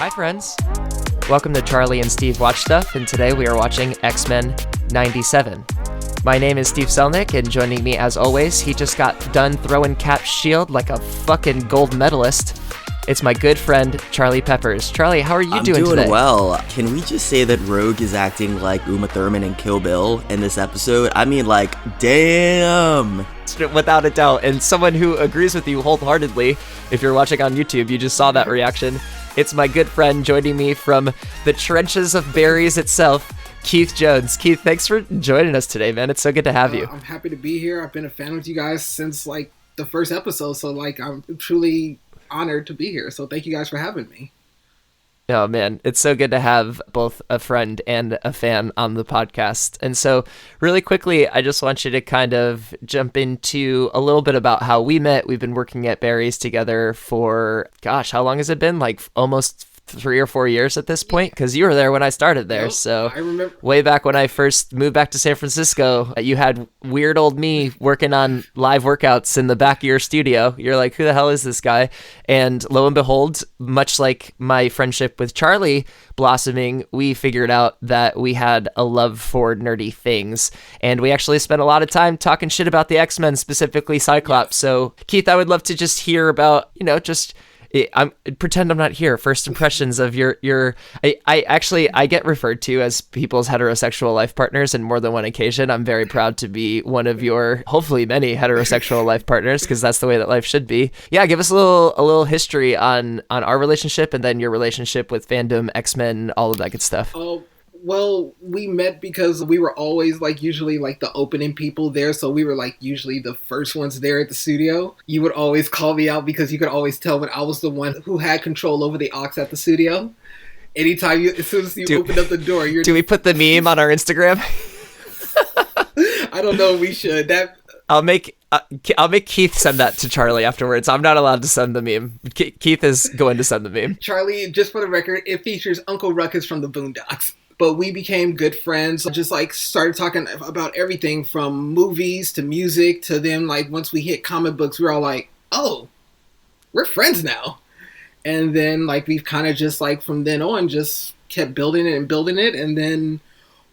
Hi friends, welcome to Charlie and Steve Watch Stuff, and today we are watching X-Men 97. My name is Steve Selnick, and joining me as always, he just got done throwing Cap's shield like a fucking gold medalist. It's my good friend, Charlie Peppers. Charlie, how are you doing today? I'm doing well. Can we just say that Rogue is acting like Uma Thurman in Kill Bill in this episode? I mean, like, damn! Without a doubt, and someone who agrees with you wholeheartedly. If you're watching on YouTube, you just saw that reaction. It's my good friend joining me from the trenches of Barry's itself, Keith Jones. Keith, thanks for joining us today, man. It's so good to have you. I'm happy to be here. I've been a fan of you guys since, like, the first episode, so, like, I'm truly honored to be here. So thank you guys for having me. Oh man, it's so good to have both a friend and a fan on the podcast. And so really quickly, I just want you to kind of jump into a little bit about how we met. We've been working at Barry's together for, gosh, how long has it been? Like almost 3 or 4 years at this point, because you were there when I started there. Yep, so I remember way back when I first moved back to San Francisco, you had weird old me working on live workouts in the back of your studio. You're like, who the hell is this guy? And lo and behold, much like my friendship with Charlie blossoming, we figured out that we had a love for nerdy things, and we actually spent a lot of time talking shit about the X-Men, specifically Cyclops. So Keith, I would love to just hear about, pretend I'm not here. First impressions of I get referred to as people's heterosexual life partners in more than one occasion. I'm very proud to be one of your, hopefully many heterosexual life partners, because that's the way that life should be. Yeah, give us a little history on our relationship, and then your relationship with fandom, X-Men, all of that good stuff. Well, we met because we were always, like, usually, like, the opening people there, so we were, like, usually the first ones there at the studio. You would always call me out because you could always tell when I was the one who had control over the aux at the studio. Anytime as soon as you opened up the door, Do we put the meme on our Instagram? I don't know, we should. I'll make Keith send that to Charlie afterwards. I'm not allowed to send the meme. Keith is going to send the meme. Charlie, just for the record, it features Uncle Ruckus from the Boondocks. But we became good friends, just, like, started talking about everything from movies to music to then, like, once we hit comic books, we were all like, oh, we're friends now. And then, like, we've kind of just, like, from then on, just kept building it. And then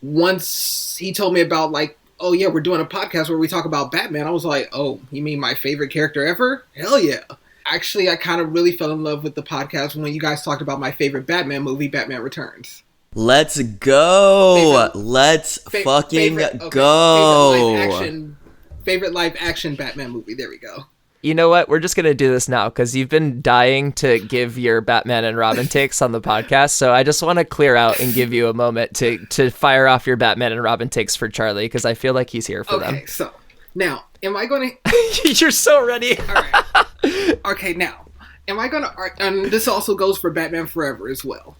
once he told me about, like, oh, yeah, we're doing a podcast where we talk about Batman, I was like, oh, you mean my favorite character ever? Hell yeah. Actually, I kind of really fell in love with the podcast when you guys talked about my favorite Batman movie, Batman Returns. Let's go! Let's fucking go! Favorite live action Batman movie. There we go. You know what? We're just going to do this now because you've been dying to give your Batman and Robin takes on the podcast. So I just want to clear out and give you a moment to fire off your Batman and Robin takes for Charlie, because I feel like he's here for them. Okay, so now, am I going to... You're so ready. All right. Okay, now, am I going to... And this also goes for Batman Forever as well.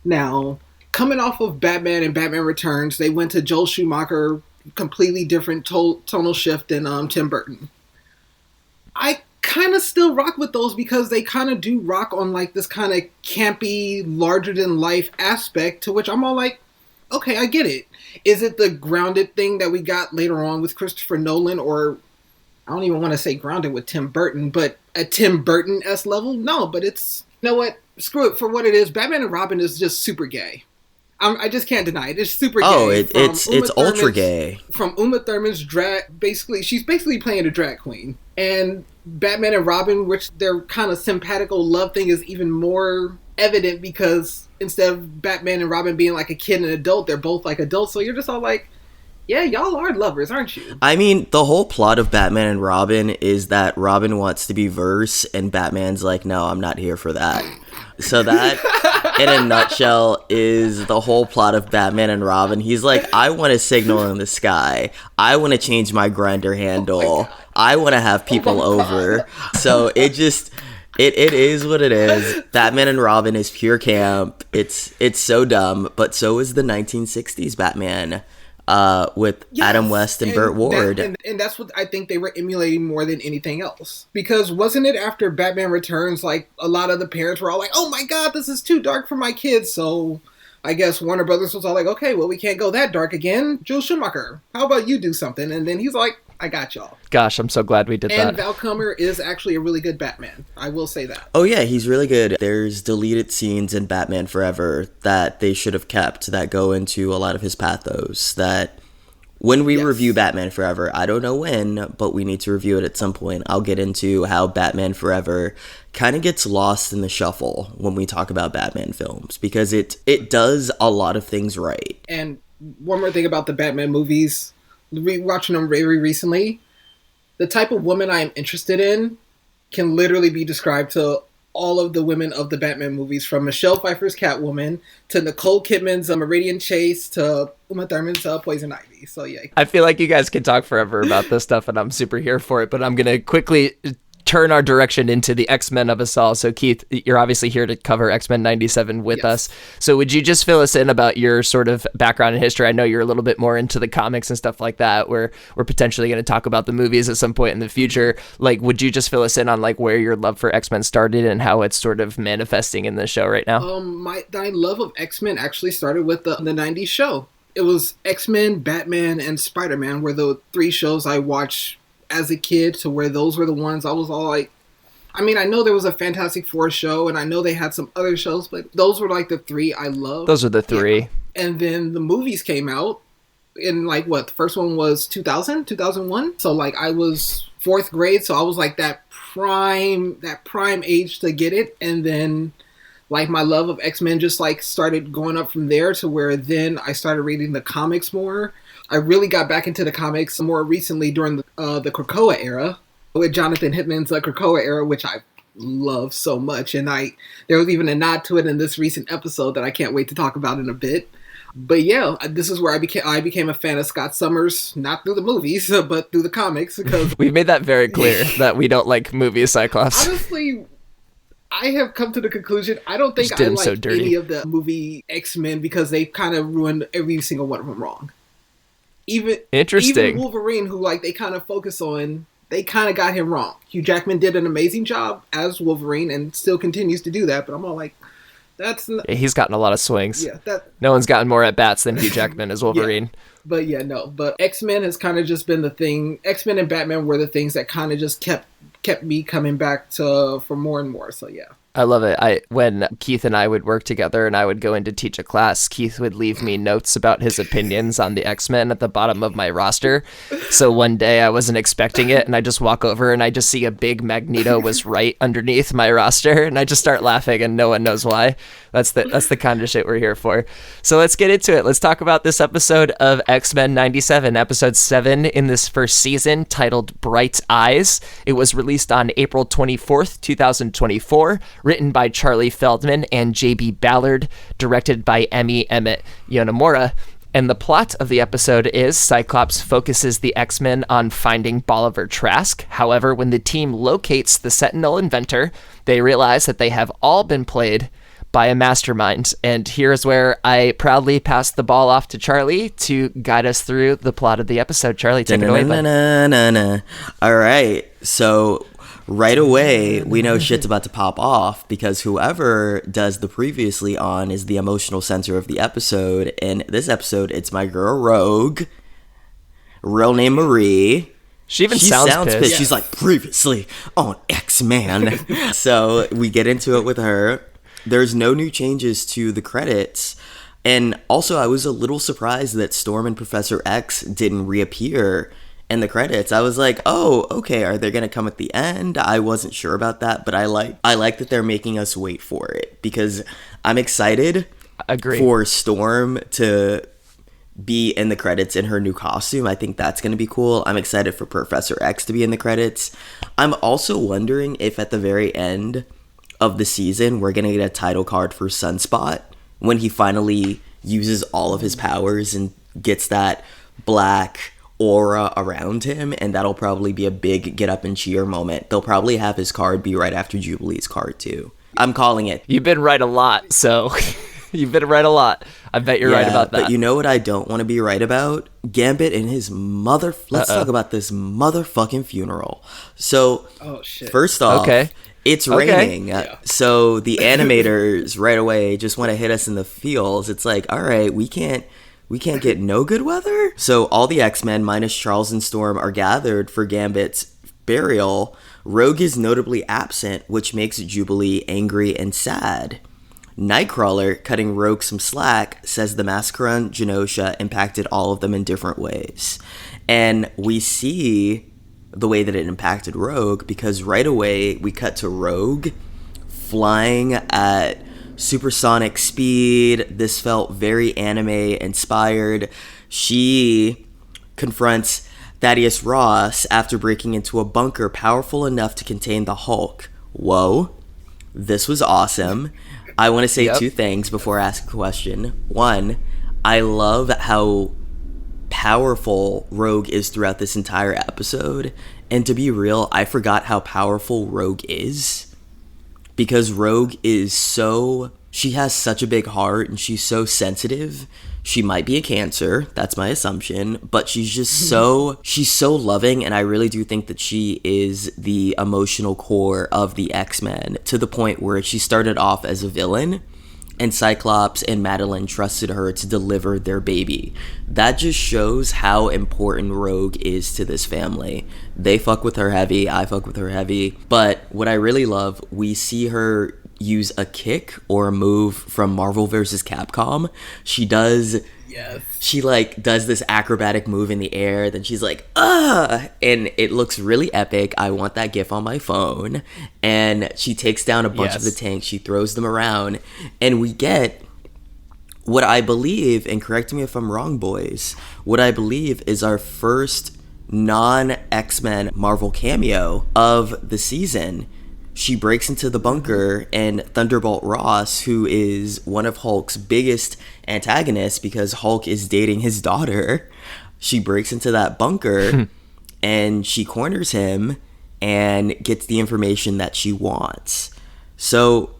Now, coming off of Batman and Batman Returns, they went to Joel Schumacher, completely different tonal shift than Tim Burton. I kind of still rock with those because they kind of do rock on, like, this kind of campy, larger-than-life aspect, to which I'm all like, okay, I get it. Is it the grounded thing that we got later on with Christopher Nolan, or I don't even want to say grounded with Tim Burton, but at Tim Burton-esque level? No, but it's, you know what? Screw it. For what it is, Batman and Robin is just super gay. I just can't deny it. It's super gay. Oh, it's ultra gay. From Uma Thurman's drag, she's basically playing a drag queen. And Batman and Robin, which their kind of simpatico love thing is even more evident because instead of Batman and Robin being like a kid and an adult, they're both like adults. So you're just all like, yeah, y'all are lovers, aren't you? I mean, the whole plot of Batman and Robin is that Robin wants to be Verse, and Batman's like, no, I'm not here for that. So that, in a nutshell, is the whole plot of Batman and Robin. He's like, I want a signal in the sky. I want to change my grinder handle. I want to have people over. So it is what it is. Batman and Robin is pure camp. It's so dumb, but so is the 1960s Batman. With Adam West and Burt Ward. And that's what I think they were emulating more than anything else. Because wasn't it after Batman Returns, like, a lot of the parents were all like, oh my god, this is too dark for my kids, so I guess Warner Brothers was all like, okay, well, we can't go that dark again. Joel Schumacher, how about you do something? And then he's like, I got y'all. Gosh, I'm so glad we did And that. Val Kilmer is actually a really good Batman. I will say that. Oh yeah, he's really good. There's deleted scenes in Batman Forever that they should have kept that go into a lot of his pathos that when we review Batman Forever, I don't know when, but we need to review it at some point. I'll get into how Batman Forever kind of gets lost in the shuffle when we talk about Batman films because it does a lot of things right. And one more thing about the Batman movies, rewatching them very recently, the type of woman I am interested in can literally be described to all of the women of the Batman movies, from Michelle Pfeiffer's Catwoman to Nicole Kidman's Meridian Chase to Uma Thurman's Poison Ivy. So yeah. I feel like you guys could talk forever about this stuff, and I'm super here for it, but I'm going to quickly turn our direction into the X-Men of us all. So Keith, you're obviously here to cover X-Men 97 with us. So would you just fill us in about your sort of background and history? I know you're a little bit more into the comics and stuff like that. We're potentially going to talk about the movies at some point in the future. Like, would you just fill us in on like where your love for X-Men started and how it's sort of manifesting in the show right now? My love of X-Men actually started with the 90s show. It was X-Men, Batman, and Spider-Man were the three shows I watched as a kid, to where those were the ones I was all like, I mean, I know there was a Fantastic Four show, and I know they had some other shows, but those were like the three I loved. Those are the three. Yeah. And then the movies came out in like, what, the first one was 2001? So like I was 4th grade, so I was like that prime age to get it. And then like my love of X-Men just like started going up from there, to where then I started reading the comics more. I really got back into the comics more recently during the Krakoa era, with Jonathan Hickman's Krakoa era, which I love so much. And there was even a nod to it in this recent episode that I can't wait to talk about in a bit. But yeah, this is where I became a fan of Scott Summers, not through the movies, but through the comics. Because we've made that very clear that we don't like movie Cyclops. Honestly, I have come to the conclusion I don't think I like any of the movie X-Men, because they kind of ruined every single one of them wrong. Even Wolverine, who like they kind of focus on, they kind of got him wrong. Hugh Jackman did an amazing job as Wolverine and still continues to do that, but I'm all like, he's gotten a lot of swings. Yeah, no one's gotten more at bats than Hugh Jackman as Wolverine. Yeah. But X-Men has kind of just been the thing. X-Men and Batman were the things that kind of just kept me coming back for more and more. So yeah. I love it. When Keith and I would work together and I would go in to teach a class, Keith would leave me notes about his opinions on the X-Men at the bottom of my roster. So one day I wasn't expecting it, and I just walk over and I just see a big Magneto was right underneath my roster, and I just start laughing and no one knows why. That's the kind of shit we're here for. So let's get into it. Let's talk about this episode of X-Men 97, episode 7 in this first season, titled Bright Eyes. It was released on April 24th, 2024. Written by Charlie Feldman and J.B. Ballard, directed by Emi Emmett Yonemura. And the plot of the episode is Cyclops focuses the X-Men on finding Bolivar Trask. However, when the team locates the Sentinel inventor, they realize that they have all been played by a mastermind. And here is where I proudly pass the ball off to Charlie to guide us through the plot of the episode. Charlie, take it away, bud. All right, so right away, we know shit's about to pop off, because whoever does the previously on is the emotional center of the episode. In this episode, it's my girl Rogue, real name Marie. She sounds pissed. Yeah. She's like, previously on X-Men. So we get into it with her. There's no new changes to the credits. And also, I was a little surprised that Storm and Professor X didn't reappear in the credits. I was like, oh, okay, are they gonna come at the end? I wasn't sure about that, but I like that they're making us wait for it, because I'm excited for Storm to be in the credits in her new costume. I think that's gonna be cool. I'm excited for Professor X to be in the credits. I'm also wondering if at the very end of the season we're gonna get a title card for Sunspot when he finally uses all of his powers and gets that black aura around him, and that'll probably be a big get up and cheer moment. They'll probably have his card be right after Jubilee's card too. I'm calling it. You've been right a lot, so you've been right a lot. I bet you're right about that. But you know what I don't want to be right about? Gambit and his Let's talk about this motherfucking funeral. So, first off, it's raining. So the animators right away just want to hit us in the feels. It's like, all right, we can't We can't get no good weather? So all the X-Men minus Charles and Storm are gathered for Gambit's burial. Rogue is notably absent, which makes Jubilee angry and sad. Nightcrawler, cutting Rogue some slack, says the massacre on Genosha impacted all of them in different ways. And we see the way that it impacted Rogue, because right away we cut to Rogue flying at supersonic speed. This felt very anime inspired. She confronts Thaddeus Ross after breaking into a bunker powerful enough to contain the Hulk. Whoa. This was awesome. I want to say two things before I ask a question. One, I love how powerful Rogue is throughout this entire episode. And to be real, I forgot how powerful Rogue is. Because Rogue is she has such a big heart and she's so sensitive. She might be a Cancer, that's my assumption, but she's just she's so loving, and I really do think that she is the emotional core of the X-Men, to the point where she started off as a villain, and Cyclops and Madeline trusted her to deliver their baby. That just shows how important Rogue is to this family. They fuck with her heavy, I fuck with her heavy, but what I really love, we see her use a kick or a move from Marvel vs. Capcom. She does this acrobatic move in the air, then she's like, and it looks really epic. I want that gif on my phone. And she takes down a bunch of the tanks, she throws them around, and we get what I believe, and correct me if I'm wrong, boys, what I believe is our first non-X-Men Marvel cameo of the season. She breaks into the bunker, and Thunderbolt Ross, who is one of Hulk's biggest antagonists because Hulk is dating his daughter, she breaks into that bunker and she corners him and gets the information that she wants. So,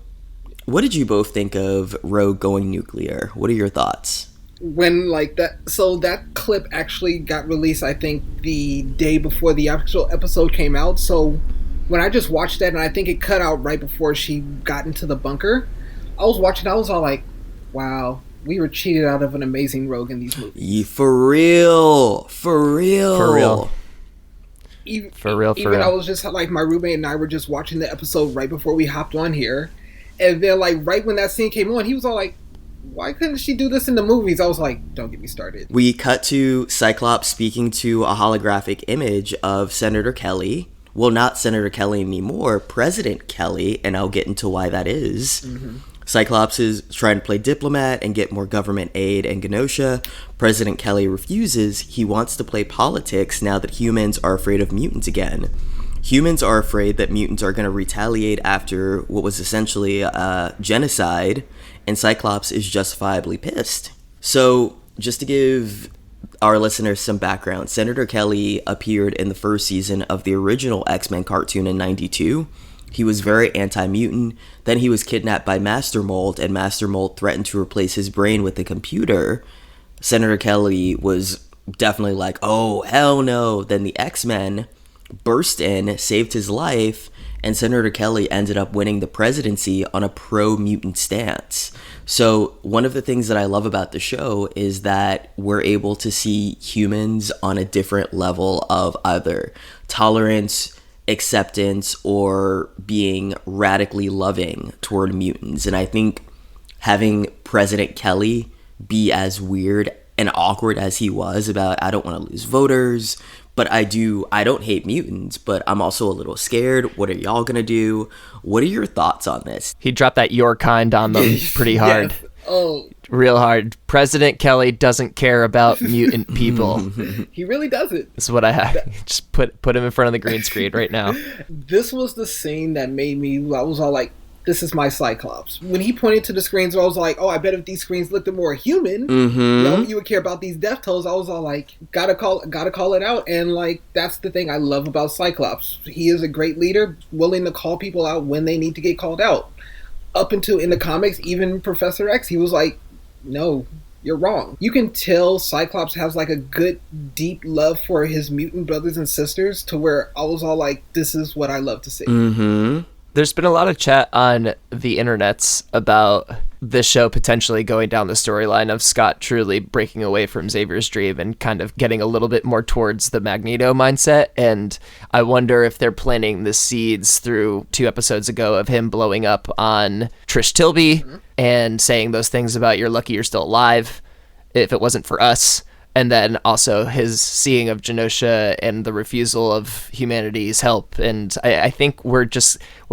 what did you both think of Rogue going nuclear? What are your thoughts? When that clip actually got released, I think the day before the actual episode came out, so when I just watched that, and I think it cut out right before she got into the bunker, I was watching, I was all like, wow, we were cheated out of an amazing Rogue in these movies. For real. Even I was just like, my roommate and I were just watching the episode right before we hopped on here, and then like right when that scene came on, he was all like, why couldn't she do this in the movies? I was like, don't get me started. We cut to Cyclops speaking to a holographic image of Senator Kelly. Well, not Senator Kelly anymore, President Kelly, and I'll get into why that is. Mm-hmm. Cyclops is trying to play diplomat and get more government aid in Genosha. President Kelly refuses. He wants to play politics now that humans are afraid of mutants again. Humans are afraid that mutants are going to retaliate after what was essentially a genocide, and Cyclops is justifiably pissed. So, just to give our listeners some background, Senator Kelly appeared in the first season of the original X-Men cartoon in 92. He was very anti-mutant. Then he was kidnapped by Master Mold, and Master Mold threatened to replace his brain with a computer. Senator Kelly was definitely like, oh, hell no. Then the X-Men burst in, saved his life, and Senator Kelly ended up winning the presidency on a pro-mutant stance. So one of the things that I love about the show is that we're able to see humans on a different level of either tolerance, acceptance, or being radically loving toward mutants. And I think having President Kelly be as weird and awkward as he was about, I don't want to lose voters, but I don't hate mutants, but I'm also a little scared. What are y'all gonna do? What are your thoughts on this? He dropped that your kind on them pretty hard. Yes. Oh, real hard. President Kelly doesn't care about mutant people. He really doesn't. This is what I have. Just put him in front of the green screen right now. This was the scene that made me, I was all like, this is my Cyclops. When he pointed to the screens, I was like, oh, I bet if these screens looked more human, you would care about these death tolls. I was all like, gotta call it out. And like, that's the thing I love about Cyclops. He is a great leader, willing to call people out when they need to get called out. Up until in the comics, even Professor X, he was like, no, you're wrong. You can tell Cyclops has like a good, deep love for his mutant brothers and sisters, to where I was all like, this is what I love to see. There's been a lot of chat on the internets about this show potentially going down the storyline of Scott truly breaking away from Xavier's dream and kind of getting a little bit more towards the Magneto mindset. And I wonder if they're planting the seeds through 2 episodes ago of him blowing up on Trish Tilby and saying those things about "you're lucky you're still alive if it wasn't for us." And then also his seeing of Genosha and the refusal of humanity's help. And I think we're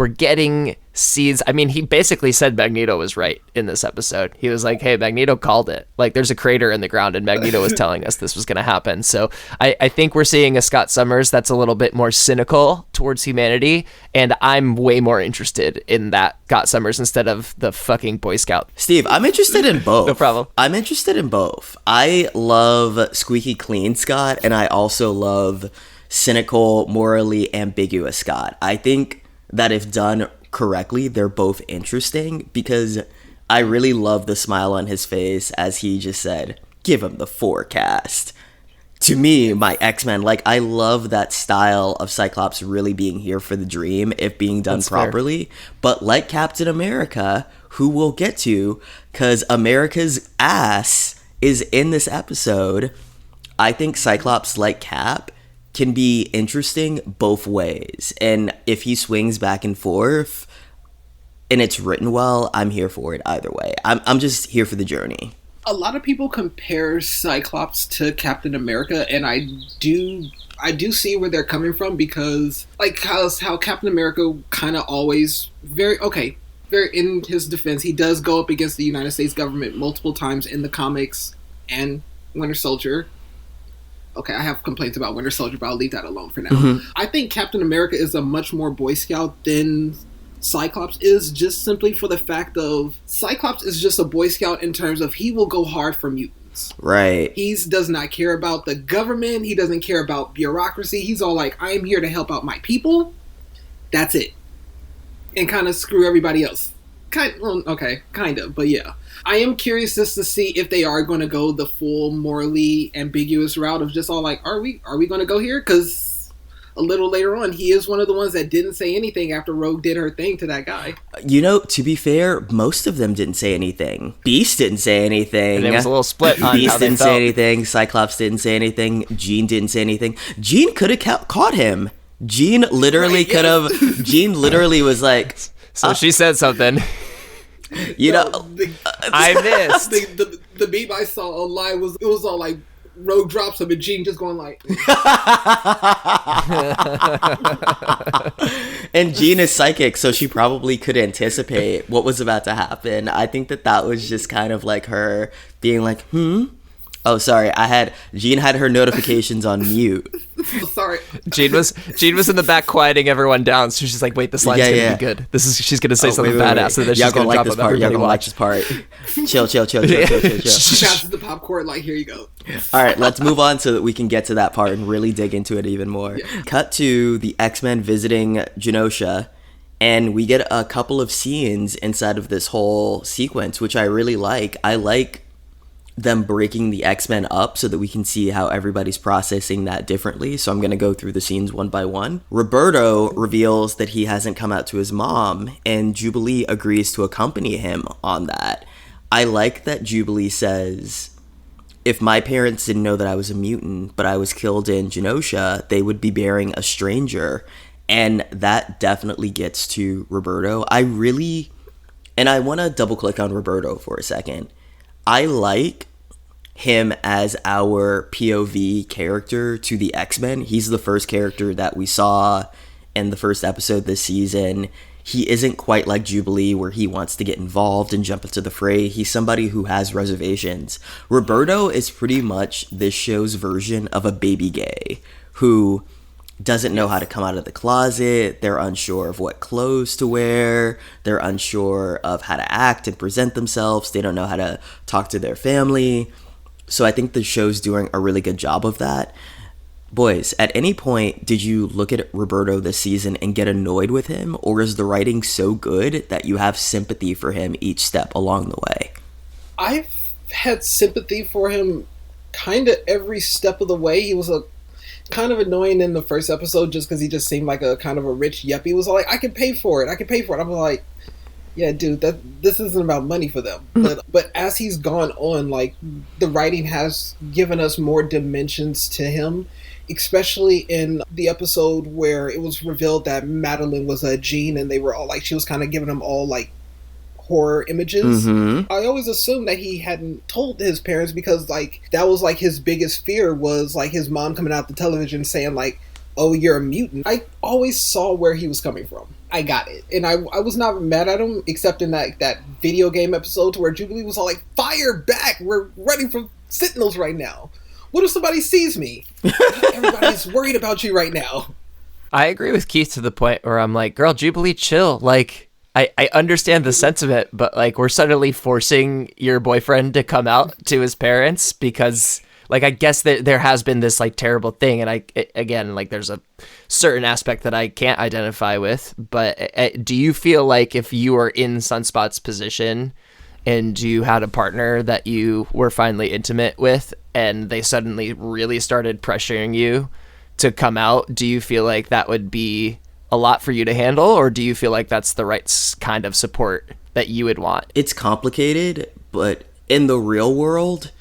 getting seeds. I mean, he basically said Magneto was right in this episode. He was like, hey, Magneto called it. Like, there's a crater in the ground and Magneto was telling us this was going to happen. So I think we're seeing a Scott Summers that's a little bit more cynical towards humanity. And I'm way more interested in that Scott Summers instead of the fucking Boy Scout. Steve, I'm interested in both. No problem. I'm interested in both. I love squeaky clean Scott, and I also love cynical, morally ambiguous Scott. I think that if done correctly, they're both interesting because I really love the smile on his face as he just said, give him the forecast. To me, my X-Men, like, I love that style of Cyclops really being here for the dream if being done properly. But like Captain America, who we'll get to, because America's ass is in this episode, I think Cyclops, like Cap, can be interesting both ways. And if he swings back and forth and it's written well, I'm here for it either way. I'm just here for the journey. A lot of people compare Cyclops to Captain America, and I do see where they're coming from, because like how Captain America kind of always very in his defense, he does go up against the United States government multiple times in the comics and Winter Soldier. Okay, I have complaints about Winter Soldier, but I'll leave that alone for now. Mm-hmm. I think Captain America is a much more Boy Scout than Cyclops is, just simply for the fact of Cyclops is just a Boy Scout in terms of he will go hard for mutants. Right. He does not care about the government. He doesn't care about bureaucracy. He's all like, I am here to help out my people. That's it. And kind of screw everybody else. Kind of, but yeah. I am curious just to see if they are going to go the full morally ambiguous route of just all like, are we going to go here? Because a little later on, he is one of the ones that didn't say anything after Rogue did her thing to that guy. You know, to be fair, most of them didn't say anything. Beast didn't say anything. And there was a little split on Beast how they didn't felt. say anything. Cyclops didn't say anything. Jean didn't say anything. Jean could have caught him. Jean literally could have. Jean literally was like. So she said something. You know, I missed. The meme I saw online was all like Rogue drops him and Jean just going like. And Jean is psychic, so she probably could anticipate what was about to happen. I think that was just kind of like her being like, Oh, sorry. Jean had her notifications on mute. Sorry. Jean was in the back quieting everyone down, so she's like, "Wait, this line's gonna be good. She's gonna say something badass, and then she's gonna drop this part. Y'all gonna like this part. Chill. She passes the popcorn like, here you go. All right, let's move on so that we can get to that part and really dig into it even more. Yeah. Cut to the X-Men visiting Genosha, and we get a couple of scenes inside of this whole sequence, which I really like. I like them breaking the X-Men up so that we can see how everybody's processing that differently. So I'm going to go through the scenes one by one. Roberto reveals that he hasn't come out to his mom, and Jubilee agrees to accompany him on that. I like that Jubilee says, if my parents didn't know that I was a mutant, but I was killed in Genosha, they would be bearing a stranger. And that definitely gets to Roberto. And I want to double click on Roberto for a second. I like him as our POV character to the X-Men. He's the first character that we saw in the first episode this season. He isn't quite like Jubilee, where he wants to get involved and jump into the fray. He's somebody who has reservations. Roberto is pretty much this show's version of a baby gay who doesn't know how to come out of the closet. They're unsure of what clothes to wear. They're unsure of how to act and present themselves. They don't know how to talk to their family. So I think the show's doing a really good job of that. Boys, at any point did you look at Roberto this season and get annoyed with him? Or is the writing so good that you have sympathy for him each step along the way? I've had sympathy for him kind of every step of the way. He was kind of annoying in the first episode just because he just seemed like a kind of a rich yuppie. He was like, I can pay for it. I'm like, Yeah, dude, this isn't about money for them. But as he's gone on, like the writing has given us more dimensions to him, especially in the episode where it was revealed that Madeline was a Jean, and they were all like, she was kind of giving them all like horror images. Mm-hmm. I always assumed that he hadn't told his parents because like that was like his biggest fear was like his mom coming out the television saying like, "Oh, you're a mutant." I always saw where he was coming from. I got it, and I was not mad at him, except in that video game episode where Jubilee was all like, "Fire back! We're running from Sentinels right now. What if somebody sees me? Everybody's worried about you right now." I agree with Keith to the point where I'm like, girl, Jubilee, chill. Like, I understand the sentiment, but like, we're suddenly forcing your boyfriend to come out to his parents because, like, I guess that there has been this like terrible thing, and again, like, there's a certain aspect that I can't identify with. But do you feel like if you were in Sunspot's position and you had a partner that you were finally intimate with, and they suddenly really started pressuring you to come out, do you feel like that would be a lot for you to handle, or do you feel like that's the right kind of support that you would want? It's complicated, but in the real world,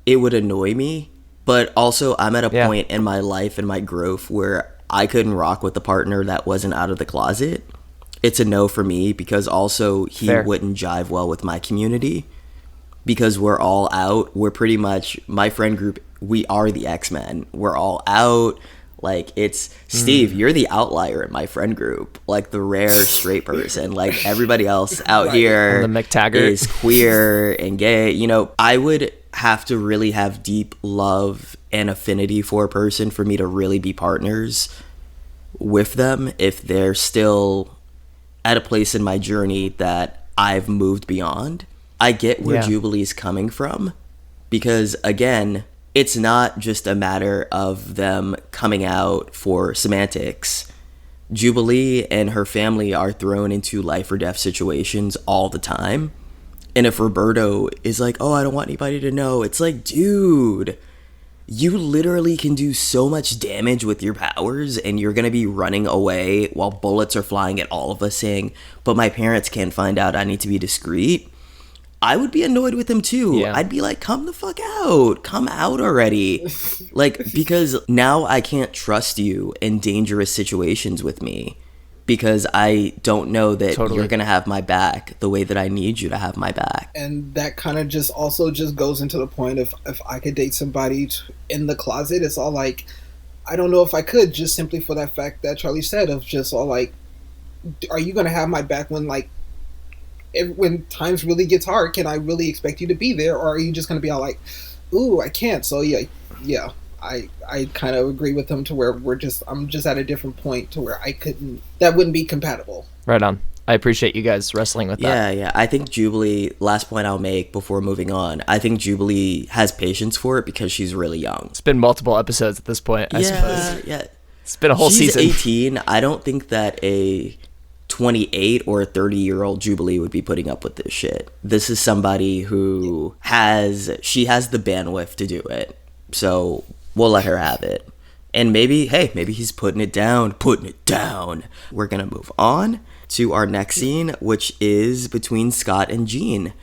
it would annoy me. But also, I'm at a point in my life and my growth where I couldn't rock with a partner that wasn't out of the closet. It's a no for me, because also he Fair. wouldn't jive well with my community, because we're all out. We're pretty much, my friend group, we are the X-Men. We're all out. Like, it's, Steve, you're the outlier in my friend group. Like, the rare straight person. Like, everybody else out here I'm the McTaggart. is queer and gay. You know, I would have to really have deep love and affinity for a person for me to really be partners with them if they're still at a place in my journey that I've moved beyond. I get where Jubilee's coming from, because, again, it's not just a matter of them coming out for semantics. Jubilee and her family are thrown into life or death situations all the time. And if Roberto is like, "Oh, I don't want anybody to know," it's like, dude, you literally can do so much damage with your powers, and you're going to be running away while bullets are flying at all of us saying, "But my parents can't find out, I need to be discreet." I would be annoyed with him too. Yeah. I'd be like, come the fuck out. Come out already. Like, because now I can't trust you in dangerous situations with me, because I don't know that you're going to have my back the way that I need you to have my back. And that kind of just also just goes into the point of if I could date somebody in the closet, it's all like, I don't know if I could, just simply for that fact that Charlie said of just all like, are you going to have my back when like, when times really gets hard? Can I really expect you to be there, or are you just going to be all like, "Ooh, I can't"? So yeah, I kind of agree with them to where I'm just at a different point to where that wouldn't be compatible. Right on. I appreciate you guys wrestling with that. Yeah. I think Jubilee, last point I'll make before moving on, I think Jubilee has patience for it because she's really young. It's been multiple episodes at this point, I suppose. Yeah. It's been a whole She's season. 18. I don't think that a 28 or a 30-year-old Jubilee would be putting up with this shit. This is somebody who has the bandwidth to do it. So we'll let her have it. And maybe he's putting it down. We're going to move on to our next scene, which is between Scott and Jean.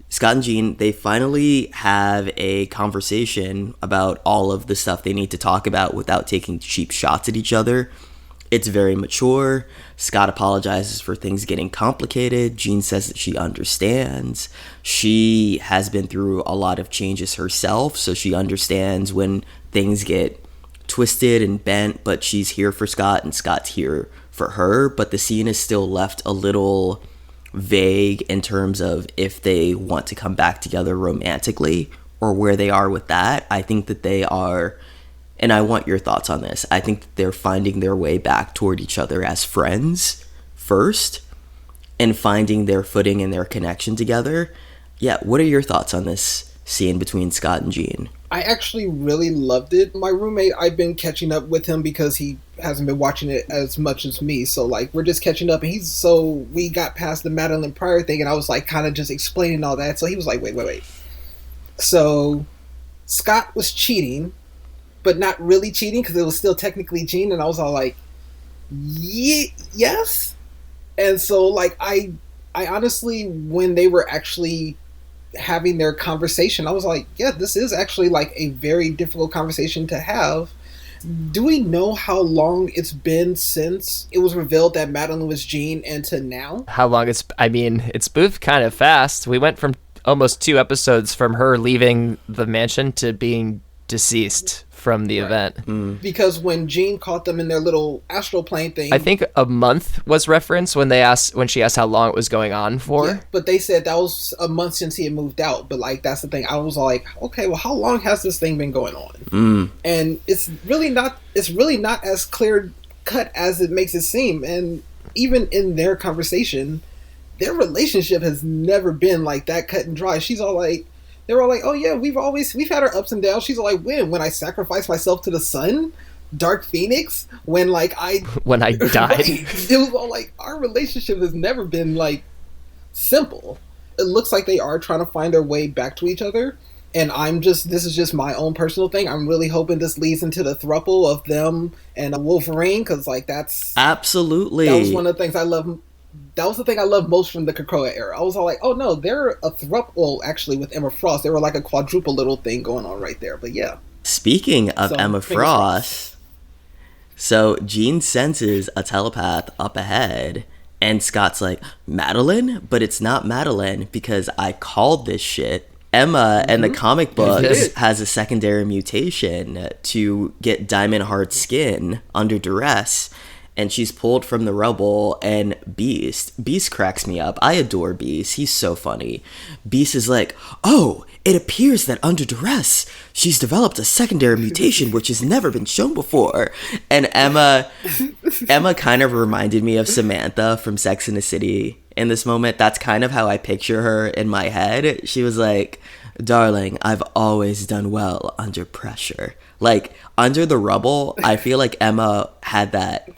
Scott and Jean, they finally have a conversation about all of the stuff they need to talk about without taking cheap shots at each other. It's very mature. Scott apologizes for things getting complicated. Jean says that she understands. She has been through a lot of changes herself, so she understands when things get twisted and bent, but she's here for Scott and Scott's here for her. But the scene is still left a little vague in terms of if they want to come back together romantically or where they are with that. I think that they are, and I want your thoughts on this, I think that they're finding their way back toward each other as friends first and finding their footing and their connection together. Yeah, what are your thoughts on this scene between Scott and Jean? I actually really loved it. My roommate, I've been catching up with him because he hasn't been watching it as much as me. So, like, we're just catching up. And we got past the Madeline Pryor thing, and I was, like, kind of just explaining all that. So he was like, wait. So, Scott was cheating, but not really cheating because it was still technically Jean. And I was all like, yes? And so, like, I I honestly, when they were actually having their conversation, I was like, yeah, this is actually like a very difficult conversation to have. Do we know how long it's been since it was revealed that Madeline was Jean and to now? How long it's moved kind of fast. We went from almost 2 episodes from her leaving the mansion to being deceased from the event. Because when Jean caught them in their little astral plane thing, I think a month was referenced when she asked how long it was going on for. yeah, but they said that was a month since he had moved out. But like that's the thing. I was like, okay, well, how long has this thing been going on? And it's really not as clear cut as it makes it seem. And even in their conversation, their relationship has never been like that cut and dry. They were all like, oh yeah, we've had our ups and downs. She's all like, when I sacrificed myself to the sun, Dark Phoenix, when I died. Right. It was all like, our relationship has never been like simple. It looks like they are trying to find their way back to each other. And this is just my own personal thing. I'm really hoping this leads into the throuple of them and Wolverine, because like that's absolutely, that was one of the things I love. That was the thing I loved most from the Krakoa era. I was all like, oh no, they're a thruple. Well, actually, with Emma Frost, they were like a quadruple little thing going on right there. But yeah. Speaking of Emma Frost, so Jean senses a telepath up ahead, and Scott's like, Madeline? But it's not Madeline because I called this shit. Emma in the comic books has a secondary mutation to get diamond hard skin under duress. And she's pulled from the rubble, and Beast cracks me up. I adore Beast. He's so funny. Beast is like, oh, it appears that under duress, she's developed a secondary mutation which has never been shown before. And Emma kind of reminded me of Samantha from Sex and the City in this moment. That's kind of how I picture her in my head. She was like, darling, I've always done well under pressure. Like, under the rubble, I feel like Emma had that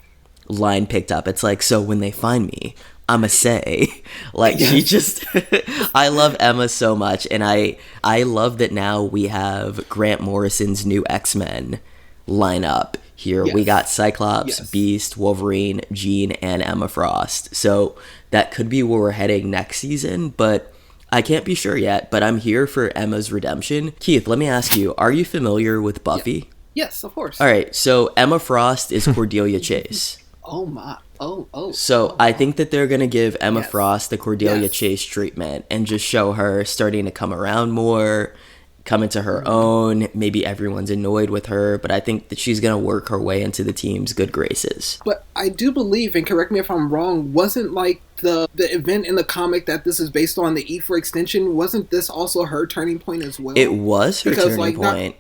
line picked up. It's like, so when they find me, I'ma say, like, she just I love Emma so much. And I love that now we have Grant Morrison's new X-Men lineup here. We got Cyclops, Beast, Wolverine, Jean, and Emma Frost. So that could be where we're heading next season, but I can't be sure yet. But I'm here for Emma's redemption. Keith, let me ask you, are you familiar with Buffy? Yes, of course. All right, so Emma Frost is Cordelia Chase. Oh my! I think that they're gonna give Emma Frost the Cordelia Chase treatment and just show her starting to come around more, come into her own. Maybe everyone's annoyed with her, but I think that she's gonna work her way into the team's good graces. But I do believe, and correct me if I'm wrong, wasn't like the event in the comic that this is based on, the E for Extension, wasn't this also her turning point as well? It was her turning point.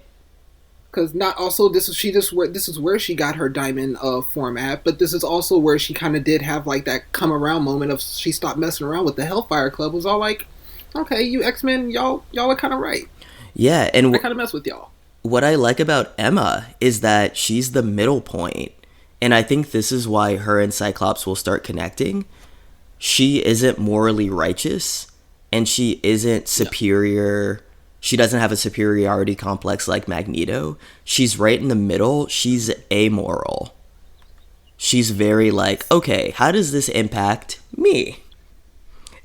Because not also this is where she got her diamond format, but this is also where she kind of did have like that come around moment of she stopped messing around with the Hellfire Club. It was all like, okay, you X-Men, y'all are kind of right. Yeah, and I kind of mess with y'all. What I like about Emma is that she's the middle point, and I think this is why her and Cyclops will start connecting. She isn't morally righteous, and she isn't superior. Yeah. She doesn't have a superiority complex like Magneto. She's right in the middle. She's amoral. She's very like, okay, how does this impact me?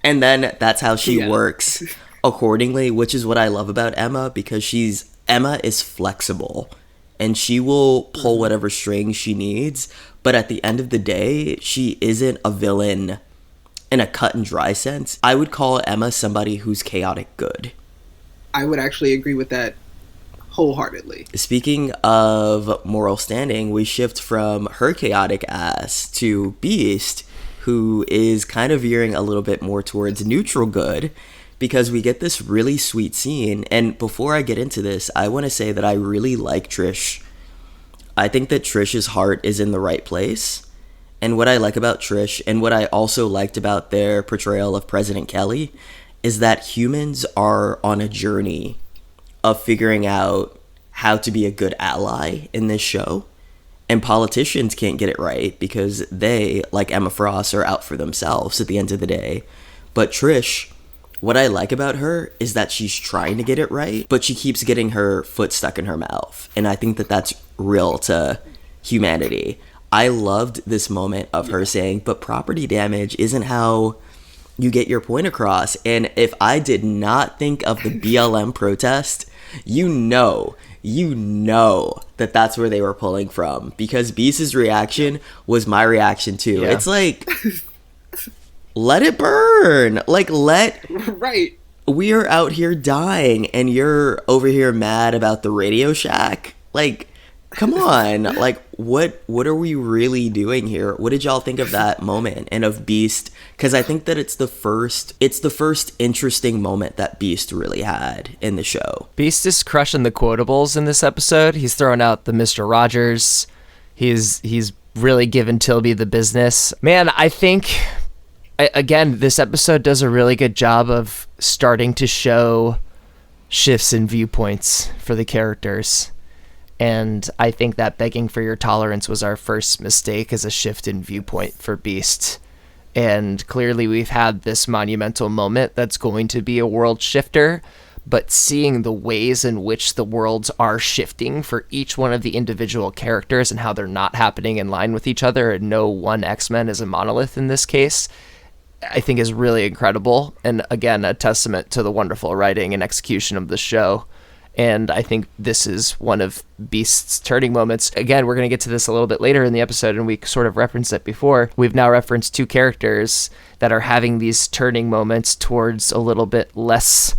And then that's how she works accordingly, which is what I love about Emma, because Emma is flexible and she will pull whatever strings she needs. But at the end of the day, she isn't a villain in a cut and dry sense. I would call Emma somebody who's chaotic good. I would actually agree with that wholeheartedly. Speaking of moral standing, we shift from her chaotic ass to Beast, who is kind of veering a little bit more towards neutral good, because we get this really sweet scene. And before I get into this, I want to say that I really like Trish. I think that Trish's heart is in the right place. And what I like about Trish, and what I also liked about their portrayal of President Kelly, is that humans are on a journey of figuring out how to be a good ally in this show. And politicians can't get it right because they, like Emma Frost, are out for themselves at the end of the day. But Trish, what I like about her is that she's trying to get it right, but she keeps getting her foot stuck in her mouth. And I think that that's real to humanity. I loved this moment of her saying, but property damage isn't how you get your point across. And if I did not think of the BLM protest, you know that that's where they were pulling from, because Beast's reaction was my reaction too. Yeah. It's like, let it burn. Like, Right. we are out here dying and you're over here mad about the Radio Shack. Like, come on. Like, what are we really doing here? What did y'all think of that moment and of Beast? Because I think that it's the first interesting moment that Beast really had in the show. Beast is crushing the quotables in this episode. He's throwing out the Mr. Rogers. He's really giving Tilby the business. Man, I think, again, this episode does a really good job of starting to show shifts in viewpoints for the characters. And I think that begging for your tolerance was our first mistake as a shift in viewpoint for Beast. And clearly we've had this monumental moment that's going to be a world shifter, but seeing the ways in which the worlds are shifting for each one of the individual characters and how they're not happening in line with each other, and no one X-Men is a monolith in this case, I think is really incredible. And again, a testament to the wonderful writing and execution of the show. And I think this is one of Beast's turning moments. Again, we're going to get to this a little bit later in the episode, and we sort of referenced it before. We've now referenced two characters that are having these turning moments towards a little bit less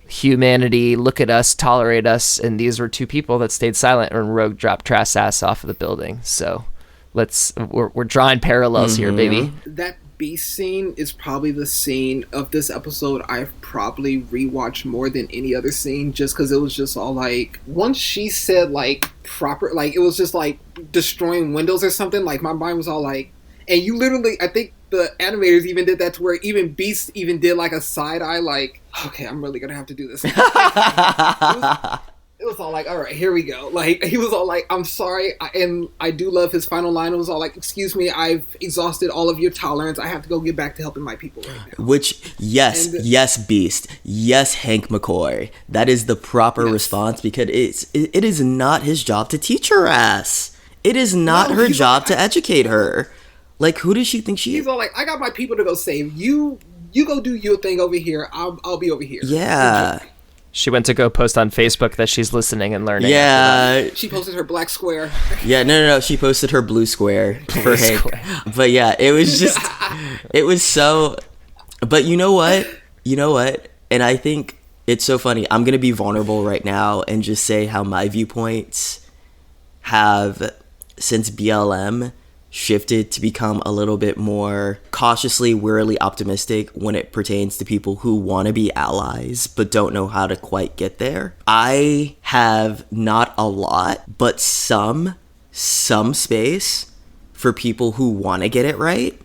humanity. Look at us, tolerate us. And these were two people that stayed silent when Rogue dropped Trask's ass off of the building. So we're drawing parallels here, baby. That Beast scene is probably the scene of this episode I've probably rewatched more than any other scene, just because it was just all like, once she said like proper, like it was just like destroying windows or something, like my mind was all like, and you literally, I think the animators even did that to where even Beast even did like a side eye, like, okay, I'm really gonna have to do this. It was all like, all right, here we go. Like, he was all like, I'm sorry. And I do love his final line. It was all like, excuse me, I've exhausted all of your tolerance. I have to go get back to helping my people right now. Which, yes, Beast. Yes, Hank McCoy. That is the proper response, because it is not his job to teach her ass. It is not her job to educate her. Like, who does she think she is? He's all like, I got my people to go save. You go do your thing over here. I'll be over here. Yeah. She went to go post on Facebook that she's listening and learning. Yeah. She posted her black square. Yeah, no. She posted her blue square for Hank. But yeah, it was just, it was so, but you know what? And I think it's so funny. I'm going to be vulnerable right now and just say how my viewpoints have, since BLM, shifted to become a little bit more cautiously, wearily optimistic when it pertains to people who want to be allies but don't know how to quite get there. I have not a lot, but some space for people who want to get it right.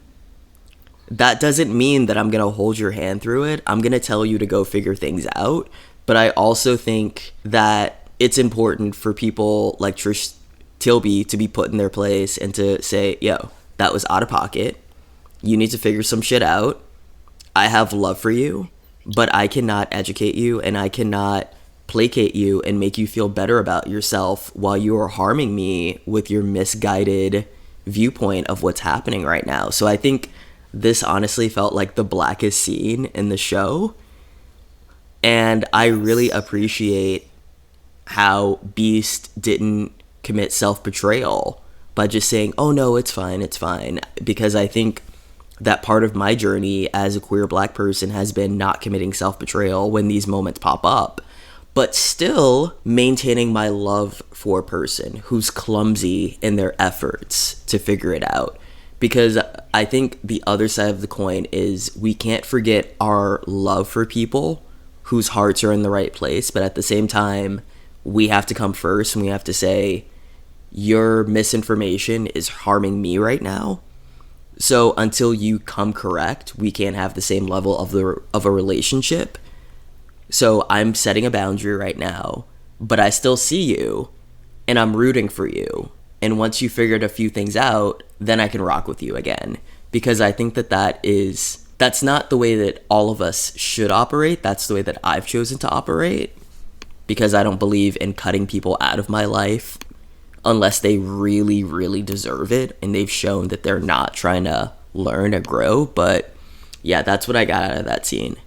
That doesn't mean that I'm going to hold your hand through it. I'm going to tell you to go figure things out. But I also think that it's important for people like Trish Tilby to be put in their place and to say, yo, that was out of pocket. You need to figure some shit out. I have love for you, but I cannot educate you and I cannot placate you and make you feel better about yourself while you are harming me with your misguided viewpoint of what's happening right now. So I think this honestly felt like the blackest scene in the show. And I really appreciate how Beast didn't commit self-betrayal by just saying, oh no, it's fine, because I think that part of my journey as a queer black person has been not committing self-betrayal when these moments pop up, but still maintaining my love for a person who's clumsy in their efforts to figure it out. Because I think the other side of the coin is we can't forget our love for people whose hearts are in the right place, but at the same time, we have to come first and we have to say, your misinformation is harming me right now. So until you come correct, we can't have the same level of a relationship. So I'm setting a boundary right now, but I still see you and I'm rooting for you. And once you figured a few things out, then I can rock with you again. Because I think that's not the way that all of us should operate. That's the way that I've chosen to operate. Because I don't believe in cutting people out of my life unless they really, really deserve it and they've shown that they're not trying to learn or grow. But Yeah, that's what I got out of that scene.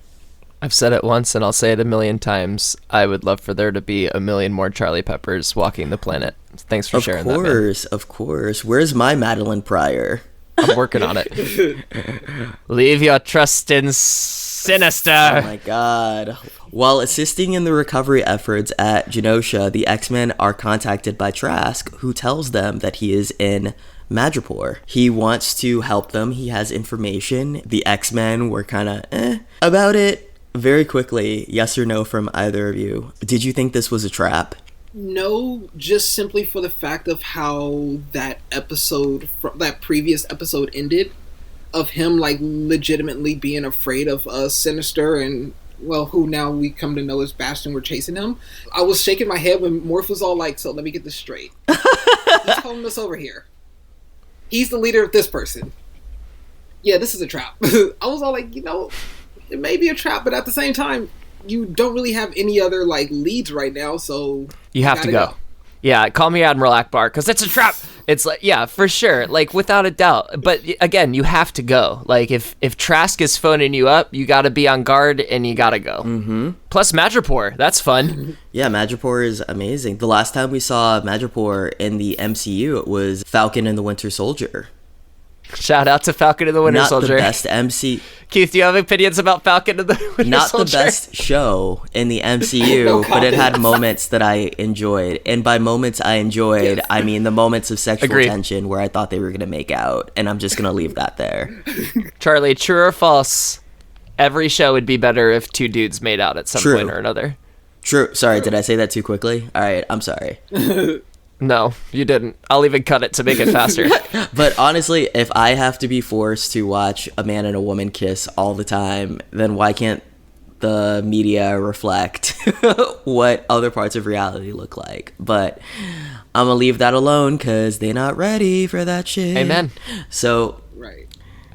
I've said it once and I'll say it a million times. I would love for there to be a million more Charlie Peppers walking the planet. Thanks for sharing that, man. Of course. Where's my Madeline Pryor? I'm working on it. Leave your trust in Sinister. Oh my god. While assisting in the recovery efforts at Genosha, the X-Men are contacted by Trask, who tells them that he is in Madripoor. He wants to help them. He has information. The X-Men were kind of about it. Very quickly, yes or no from either of you. Did you think this was a trap? No, just simply for the fact of how that previous episode ended, of him like legitimately being afraid of Sinister and, well, who now we come to know as Bastion were chasing him. I was shaking my head when Morph was all like, so let me get this straight. He's holding us over here. He's the leader of this person. Yeah, this is a trap. I was all like, it may be a trap, but at the same time, you don't really have any other like leads right now, so you have to go. Yeah, call me Admiral Akbar, because it's a trap. It's like, yeah, for sure, like without a doubt. But again, you have to go. Like if Trask is phoning you up, you got to be on guard and you got to go. Mm-hmm. Plus Madripoor, that's fun. Yeah, Madripoor is amazing. The last time we saw Madripoor in the MCU, it was Falcon and the Winter Soldier. Shout out to Falcon and the Winter Soldier. Not the best MC. Keith, do you have opinions about Falcon and the Winter Not Soldier? Not the best show in the MCU, but it had moments that I enjoyed. And by moments I enjoyed, I mean the moments of sexual tension where I thought they were going to make out. And I'm just going to leave that there. Charlie, true or false? Every show would be better if two dudes made out at some point or another. True. Sorry, did I say that too quickly? All right, I'm sorry. No, you didn't. I'll even cut it to make it faster. But honestly, if I have to be forced to watch a man and a woman kiss all the time, then why can't the media reflect what other parts of reality look like? But I'm gonna leave that alone because they're not ready for that shit. Amen. So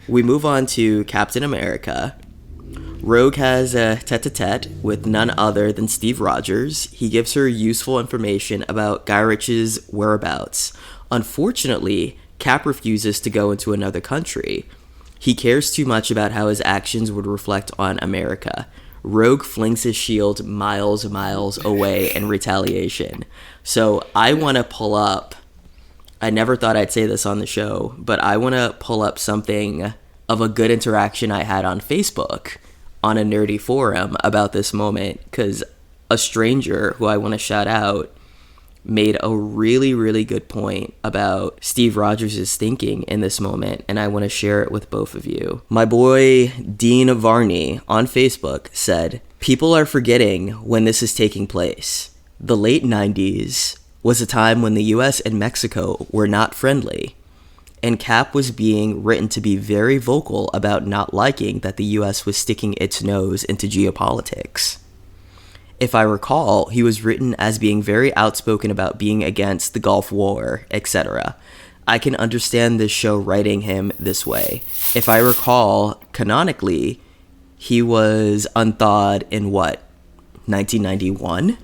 we move on to Captain America. Rogue has a tete-a-tete with none other than Steve Rogers. He gives her useful information about Guy Ritchie's whereabouts. Unfortunately, Cap refuses to go into another country. He cares too much about how his actions would reflect on America. Rogue flings his shield miles away in retaliation. So I want to pull up, I never thought I'd say this on the show, but I want to pull up something of a good interaction I had on Facebook on a nerdy forum about this moment, because a stranger who I want to shout out made a really, really good point about Steve Rogers' thinking in this moment, and I want to share it with both of you. My boy Dean Varney on Facebook said, "People are forgetting when this is taking place. The late 90s was a time when the US and Mexico were not friendly, and Cap was being written to be very vocal about not liking that the US was sticking its nose into geopolitics. If I recall, he was written as being very outspoken about being against the Gulf War, etc. I can understand this show writing him this way. If I recall, canonically, he was unthawed in what, 1991?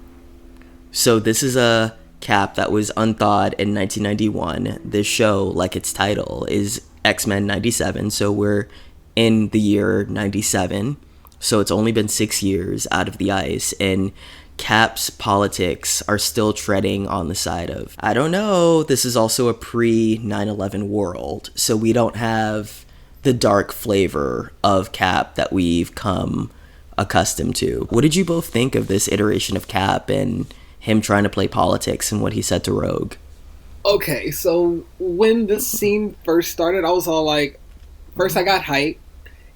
So this is a Cap that was unthawed in 1991. This show, like its title, is X-Men 97, so we're in the year 97. So it's only been 6 years out of the ice, and Cap's politics are still treading on the side of, I don't know, this is also a pre-9/11 world, so we don't have the dark flavor of Cap that we've come accustomed to. What did you both think of this iteration of Cap and him trying to play politics and what he said to Rogue? Okay, so when this scene first started, I was all like, first I got hyped,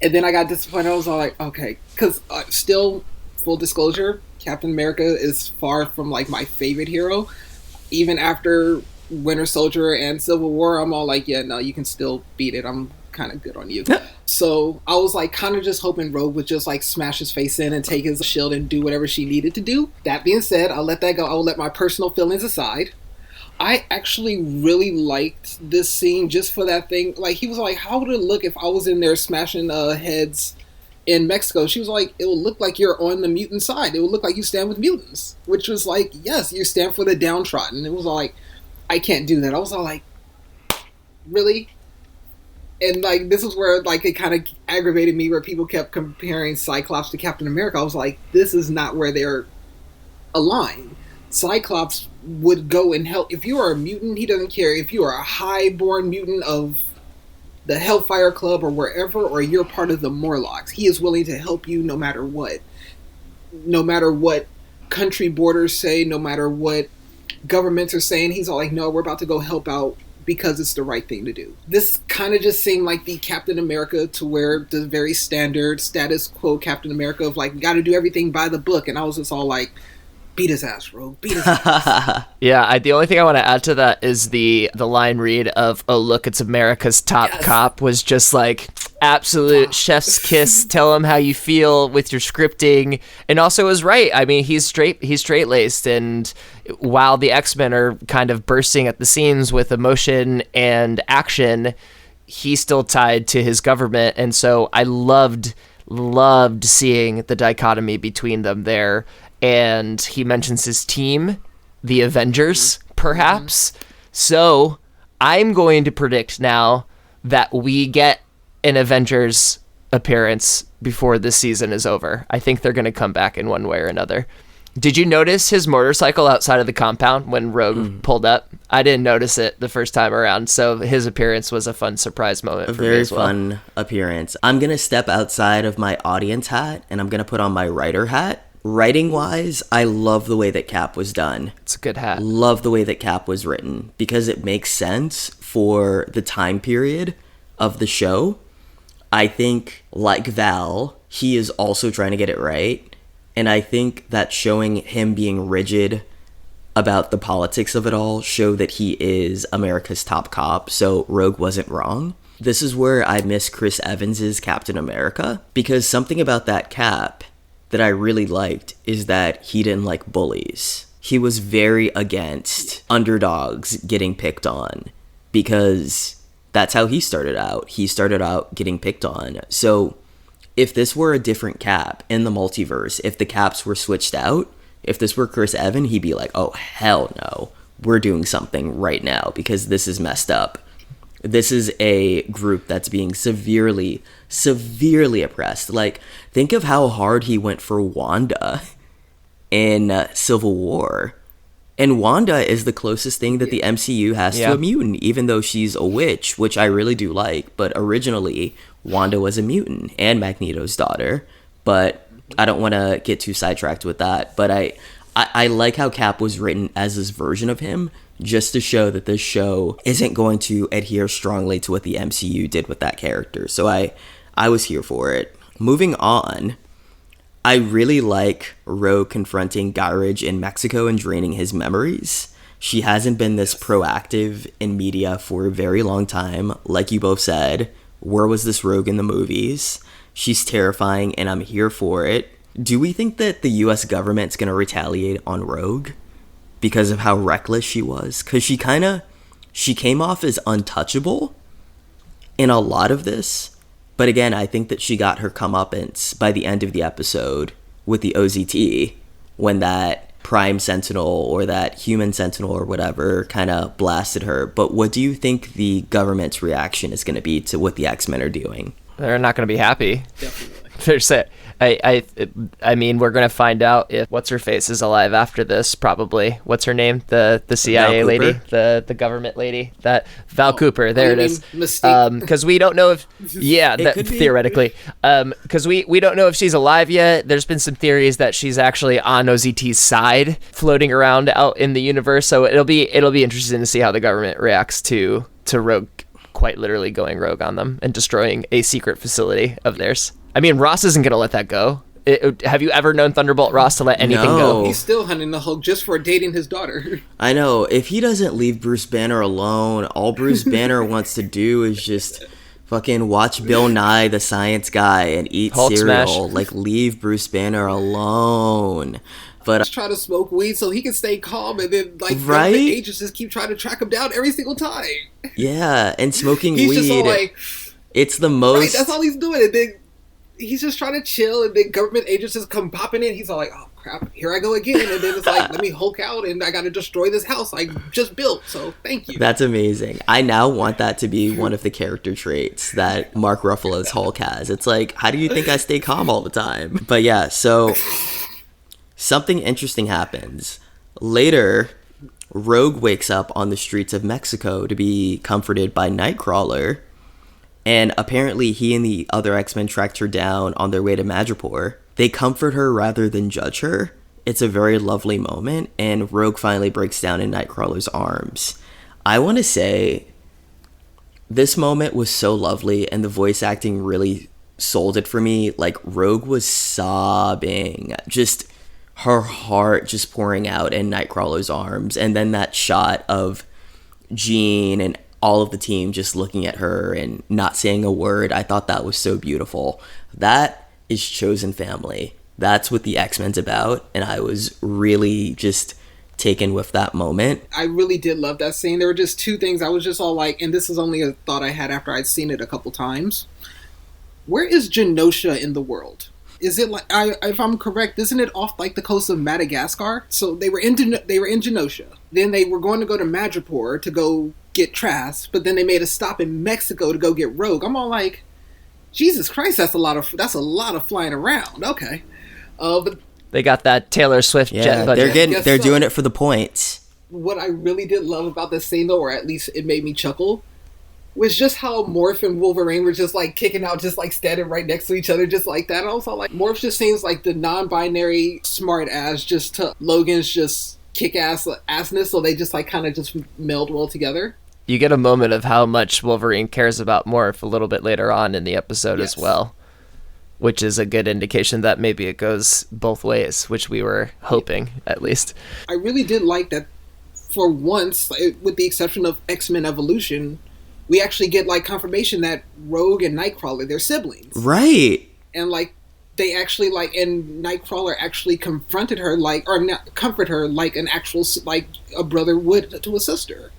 and then I got disappointed. I was all like, okay, because still, full disclosure, Captain America is far from like my favorite hero. Even after Winter Soldier and Civil War, I'm all like, yeah, no, you can still beat it. I'm kind of good on you. So I was like kind of just hoping Rogue would just like smash his face in and take his shield and do whatever she needed to do. That being said, I'll let that go. I'll let my personal feelings aside. I actually really liked this scene just for that thing. Like, he was like, how would it look if I was in there smashing heads in Mexico? She was like, it will look like you're on the mutant side. It will look like you stand with mutants. Which was like, yes, you stand for the downtrodden. It was all like, I can't do that. I was all like, really? And like this is where like it kind of aggravated me, where people kept comparing Cyclops to Captain America. I was like, this is not where they're aligned. Cyclops would go and help. If you are a mutant, he doesn't care. If you are a high-born mutant of the Hellfire Club or wherever, or you're part of the Morlocks, he is willing to help you no matter what. No matter what country borders say, no matter what governments are saying, he's all like, no, we're about to go help out because it's the right thing to do. This kind of just seemed like the Captain America to where the very standard status quo Captain America of like, we got to do everything by the book. And I was just all like, beat his ass, Rogue. Beat his ass. Yeah, the only thing I want to add to that is the line read of, oh, look, it's America's top cop was just like absolute chef's kiss. Tell him how you feel with your scripting. And also is right. I mean, he's straight-laced. And while the X-Men are kind of bursting at the seams with emotion and action, he's still tied to his government. And so I loved seeing the dichotomy between them there. And he mentions his team, the Avengers, perhaps. So I'm going to predict now that we get an Avengers appearance before this season is over. I think they're going to come back in one way or another. Did you notice his motorcycle outside of the compound when Rogue pulled up? I didn't notice it the first time around, so his appearance was a fun surprise moment for me as well. A very fun appearance. I'm going to step outside of my audience hat, and I'm going to put on my writer hat. Writing-wise, I love the way that Cap was done. It's a good hat. Love the way that Cap was written, because it makes sense for the time period of the show. I think, like Val, he is also trying to get it right. And I think that showing him being rigid about the politics of it all show that he is America's top cop, so Rogue wasn't wrong. This is where I miss Chris Evans's Captain America, because something about that Cap that I really liked is that he didn't like bullies. He was very against underdogs getting picked on, because that's how he started out. He started out getting picked on. So if this were a different Cap in the multiverse, if the Caps were switched out, if this were Chris Evans, he'd be like, oh, hell no. We're doing something right now because this is messed up. This is a group that's being severely oppressed. Like, think of how hard he went for Wanda in Civil War. And Wanda is the closest thing that the MCU has to a mutant, even though she's a witch, which I really do like. But originally, Wanda was a mutant and Magneto's daughter. But I don't want to get too sidetracked with that. But I like how Cap was written as this version of him, just to show that this show isn't going to adhere strongly to what the MCU did with that character. So I was here for it. Moving on, I really like Rogue confronting Garage in Mexico and draining his memories. She hasn't been this proactive in media for a very long time. Like you both said, where was this Rogue in the movies? She's terrifying, and I'm here for it. Do we think that the US government's going to retaliate on Rogue because of how reckless she was? Because she came off as untouchable in a lot of this. But again, I think that she got her comeuppance by the end of the episode with the OZT, when that Prime Sentinel or that Human Sentinel or whatever kind of blasted her. But what do you think the government's reaction is going to be to what the X-Men are doing? They're not going to be happy. Definitely. They're set. I mean, we're gonna find out if what's her face is alive after this. Probably. What's her name? The CIA lady, the government lady. That Val Cooper. There it is. Because we don't know if theoretically. Because we don't know if she's alive yet. There's been some theories that she's actually on OZT's side, floating around out in the universe. So it'll be interesting to see how the government reacts to Rogue quite literally going rogue on them and destroying a secret facility of theirs. I mean, Ross isn't going to let that go. Have you ever known Thunderbolt Ross to let anything go? He's still hunting the Hulk just for dating his daughter. I know. If he doesn't leave Bruce Banner alone, all Bruce Banner wants to do is just fucking watch Bill Nye, the science guy, and eat Hulk cereal. smash. Like, leave Bruce Banner alone. But just try to smoke weed so he can stay calm, and then like right? the agents just keep trying to track him down every single time. Yeah, and smoking he's weed. Just all like, it's the most. Right, that's all he's doing, and then he's just trying to chill, and then government agents just come popping in. He's all like, "Oh crap, here I go again. And then it's like, let me Hulk out and I got to destroy this house I just built. So thank you. That's amazing. I now want that to be one of the character traits that Mark Ruffalo's Hulk has. It's like, how do you think I stay calm all the time? But yeah, so something interesting happens. Later, Rogue wakes up on the streets of Mexico to be comforted by Nightcrawler. And apparently he and the other X-Men tracked her down on their way to Madripoor. They comfort her rather than judge her. It's a very lovely moment, and Rogue finally breaks down in Nightcrawler's arms. I want to say this moment was so lovely, and the voice acting really sold it for me. Like, Rogue was sobbing, just her heart just pouring out in Nightcrawler's arms. And then that shot of Jean and all of the team just looking at her and not saying a word. I thought that was so beautiful. That is chosen family. That's what the X-Men's about, and I was really just taken with that moment. I really did love that scene. There were just two things I was just all like, and this is only a thought I had after I'd seen it a couple times. Where is Genosha in the world? Is it like, if I'm correct, isn't it off like the coast of Madagascar? So they were in Genosha. Then they were going to go to Madripoor to go get Trask, but then they made a stop in Mexico to go get Rogue. I'm all like, Jesus Christ, that's a lot of flying around. Okay, but They got that Taylor Swift jet budget. They're doing it for the points. What I really did love about this scene, though, or at least it made me chuckle, was just how Morph and Wolverine were just like kicking out, just like standing right next to each other, just like that. And I was all like, Morph just seems like the non-binary smart ass just to Logan's just kick-ass assness, so they just like kind of just meld well together. You get a moment of how much Wolverine cares about Morph a little bit later on in the episode as well, which is a good indication that maybe it goes both ways, which we were hoping, at least. I really did like that for once, with the exception of X-Men Evolution, we actually get like confirmation that Rogue and Nightcrawler, they're siblings. Right. And like, they actually like, and Nightcrawler actually confronted her like, or not comfort her like an actual, like a brother would to a sister.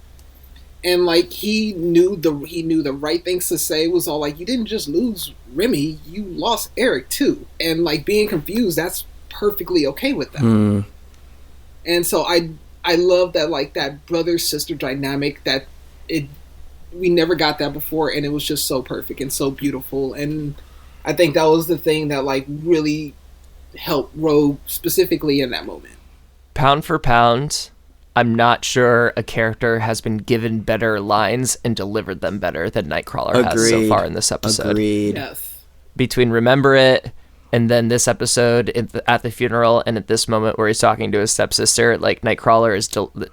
And like he knew the right things to say. Was all like, you didn't just lose Remy, you lost Eric too. And like being confused, that's perfectly okay with them. And so I love that, like that brother sister dynamic, that we never got that before, and it was just so perfect and so beautiful. And I think that was the thing that like really helped Rogue specifically in that moment. Pound for pound, I'm not sure a character has been given better lines and delivered them better than Nightcrawler has so far in this episode. Agreed. Yes. Between Remember It and then this episode at the funeral and at this moment where he's talking to his stepsister, like Nightcrawler is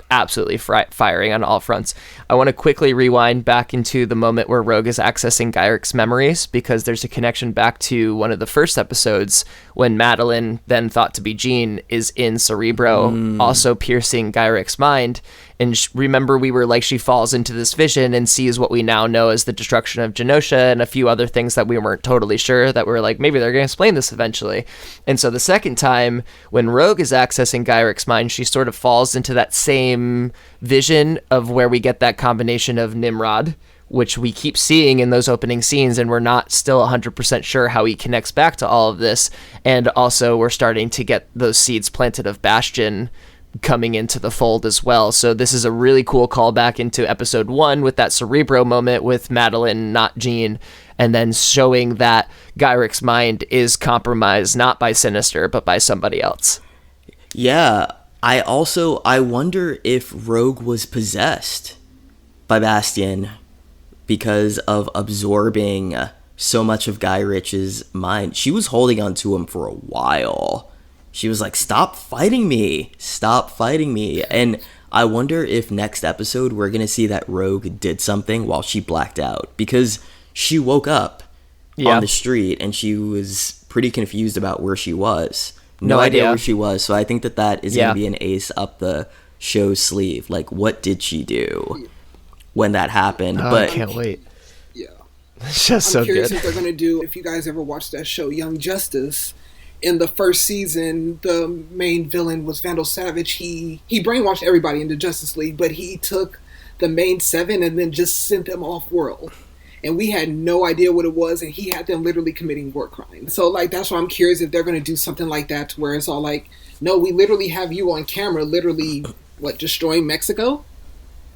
absolutely firing on all fronts. I want to quickly rewind back into the moment where Rogue is accessing Gyric's memories, because there's a connection back to one of the first episodes when Madeline, then thought to be Jean, is in Cerebro, also piercing Gyric's mind. And remember, we were like, she falls into this vision and sees what we now know as the destruction of Genosha and a few other things that we weren't totally sure, that we were like, maybe they're going to explain this eventually. And so the second time, when Rogue is accessing Gyric's mind, she sort of falls into that same vision of where we get that combination of Nimrod, which we keep seeing in those opening scenes, and we're not still 100% sure how he connects back to all of this. And also, we're starting to get those seeds planted of Bastion coming into the fold as well. So this is a really cool callback into episode 1 with that Cerebro moment with Madeline, not Jean, and then showing that Gyric's mind is compromised not by Sinister but by somebody else. Yeah, I wonder if Rogue was possessed by Bastion because of absorbing so much of Guy Ritchie's mind. She was holding on to him for a while. She was like, stop fighting me. And I wonder if next episode we're going to see that Rogue did something while she blacked out. Because she woke up on the street and she was pretty confused about where she was. No idea where she was. So I think that is going to be an ace up the show's sleeve. Like, what did she do when that happened? But I can't wait. Yeah. It's just so good. I'm curious if they're going to do, if you guys ever watched that show, Young Justice. In the first season, the main villain was Vandal Savage. He brainwashed everybody into Justice League, but he took the main 7 and then just sent them off-world. And we had no idea what it was, and he had them literally committing war crimes. So, like, that's why I'm curious if they're going to do something like that, to where it's all like, no, we literally have you on camera, literally, what, destroying Mexico?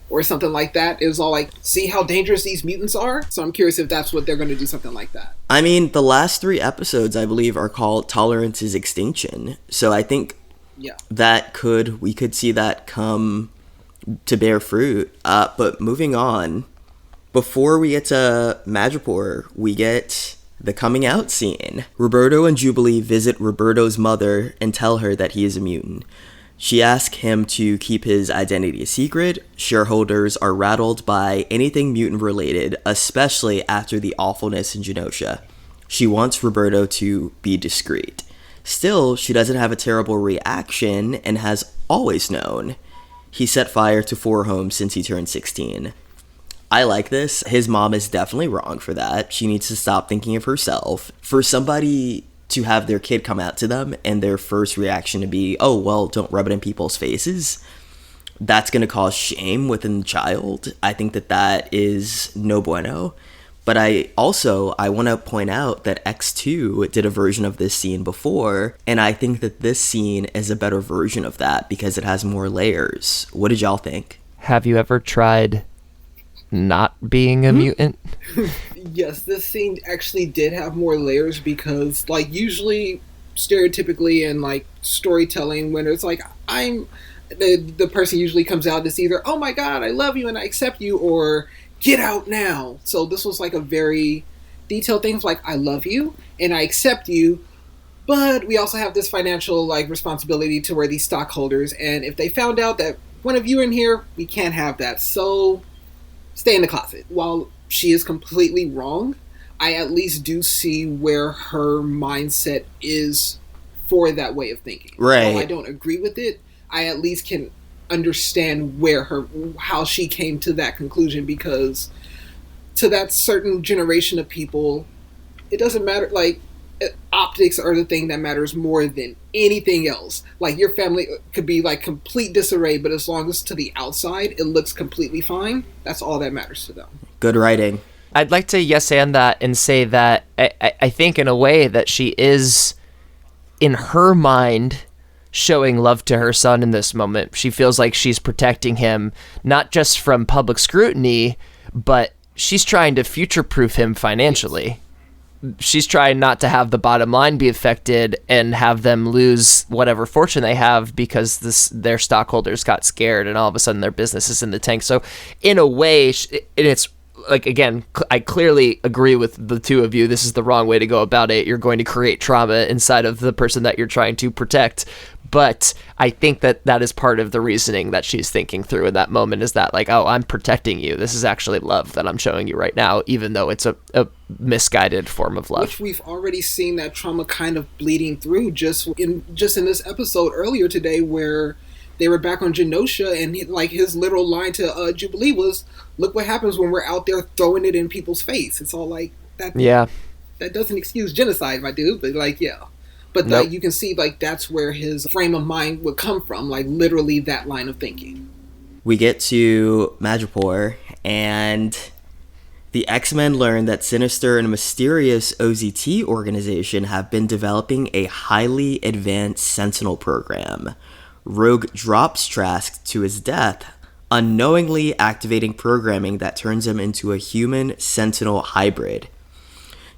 Or something like that. It was all like, see how dangerous these mutants are? So I'm curious if that's what they're going to do, something like that. I mean, the last 3 episodes, I believe, are called Tolerance is Extinction. So I think we could see that come to bear fruit. But moving on, before we get to Madripoor, we get the coming out scene. Roberto and Jubilee visit Roberto's mother and tell her that he is a mutant. She asks him to keep his identity a secret. Shareholders are rattled by anything mutant related, especially after the awfulness in Genosha. She wants Roberto to be discreet. Still, she doesn't have a terrible reaction and has always known. He set fire to 4 homes since he turned 16. I like this. His mom is definitely wrong for that. She needs to stop thinking of herself. For somebody to have their kid come out to them and their first reaction to be, oh, well, don't rub it in people's faces, that's going to cause shame within the child. I think that is no bueno. But I want to point out that X2 did a version of this scene before, and I think that this scene is a better version of that because it has more layers. What did y'all think? Have you ever tried not being a mutant? Yes, this scene actually did have more layers because, like, usually, stereotypically in, like, storytelling, when it's like, the person usually comes out as either, oh my god, I love you and I accept you, or get out now. So this was, like, a very detailed thing, like, I love you and I accept you, but we also have this financial, like, responsibility to where these stockholders, and if they found out that one of you are in here, we can't have that, so stay in the closet. While she is completely wrong, I at least do see where her mindset is for that way of thinking. Right. While I don't agree with it, I at least can understand how she came to that conclusion, because to that certain generation of people, it doesn't matter, like, optics are the thing that matters more than anything else. Like, your family could be like complete disarray, but as long as to the outside it looks completely fine, that's all that matters to them. Good writing. I'd like to yes and that and say that I think in a way that she is, in her mind, showing love to her son in this moment. She feels like she's protecting him, not just from public scrutiny, but she's trying to future-proof him financially. She's trying not to have the bottom line be affected and have them lose whatever fortune they have because their stockholders got scared and all of a sudden their business is in the tank. So in a way, and it's like, again, I clearly agree with the two of you. This is the wrong way to go about it. You're going to create trauma inside of the person that you're trying to protect. But I think that is part of the reasoning that she's thinking through in that moment, is that, like, oh, I'm protecting you. This is actually love that I'm showing you right now, even though it's a misguided form of love. Which we've already seen that trauma kind of bleeding through just in this episode earlier today, where they were back on Genosha, and his literal line to Jubilee was, "Look what happens when we're out there throwing it in people's face." It's all like that. Yeah, that doesn't excuse genocide, my dude. But like, yeah. But nope. You can see, like, that's where his frame of mind would come from, like, literally that line of thinking. We get to Madripoor, and the X-Men learn that Sinister and a mysterious OZT organization have been developing a highly advanced Sentinel program. Rogue drops Trask to his death, unknowingly activating programming that turns him into a human Sentinel hybrid.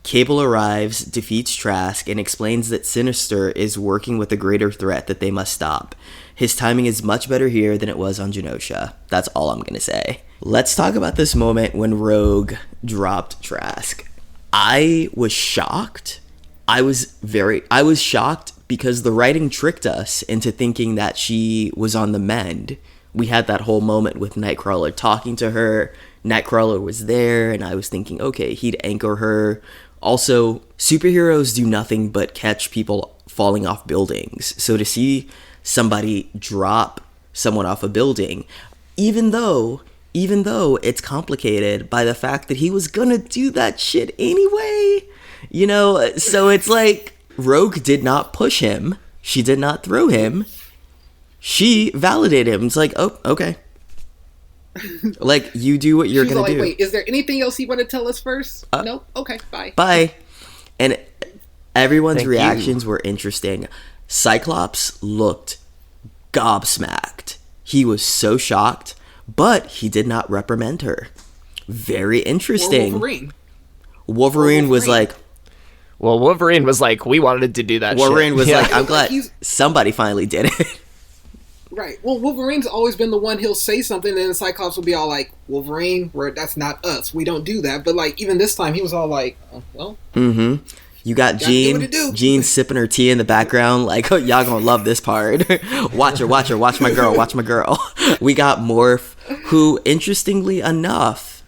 Cable arrives, defeats Trask, and explains that Sinister is working with a greater threat that they must stop. His timing is much better here than it was on Genosha. That's all I'm going to say. Let's talk about this moment when Rogue dropped Trask. I was shocked. I was shocked because the writing tricked us into thinking that she was on the mend. We had that whole moment with Nightcrawler talking to her. Nightcrawler was there, and I was thinking, okay, he'd anchor her. Also, superheroes do nothing but catch people falling off buildings. So to see somebody drop someone off a building, even though it's complicated by the fact that he was gonna do that shit anyway, so it's like, Rogue did not push him. She did not throw him. She validated him. It's like, oh, okay. Like, you do what you're going to do. Wait, is there anything else you want to tell us first? No? Okay, bye. Bye. And everyone's reactions were interesting. Cyclops looked gobsmacked. He was so shocked, but he did not reprimand her. Very interesting. Or Wolverine was like, well, Wolverine was like, we wanted to do that Wolverine shit. was Yeah. like, I'm glad somebody finally did it. Right. Well, Wolverine's always been the one, he'll say something and then Cyclops will be all like, Wolverine, that's not us. We don't do that. But like, even this time, he was all like, oh, well. Mm-hmm. You got Jean sipping her tea in the background, like, oh, y'all gonna love this part. Watch her, watch my girl. We got Morph, who, interestingly enough,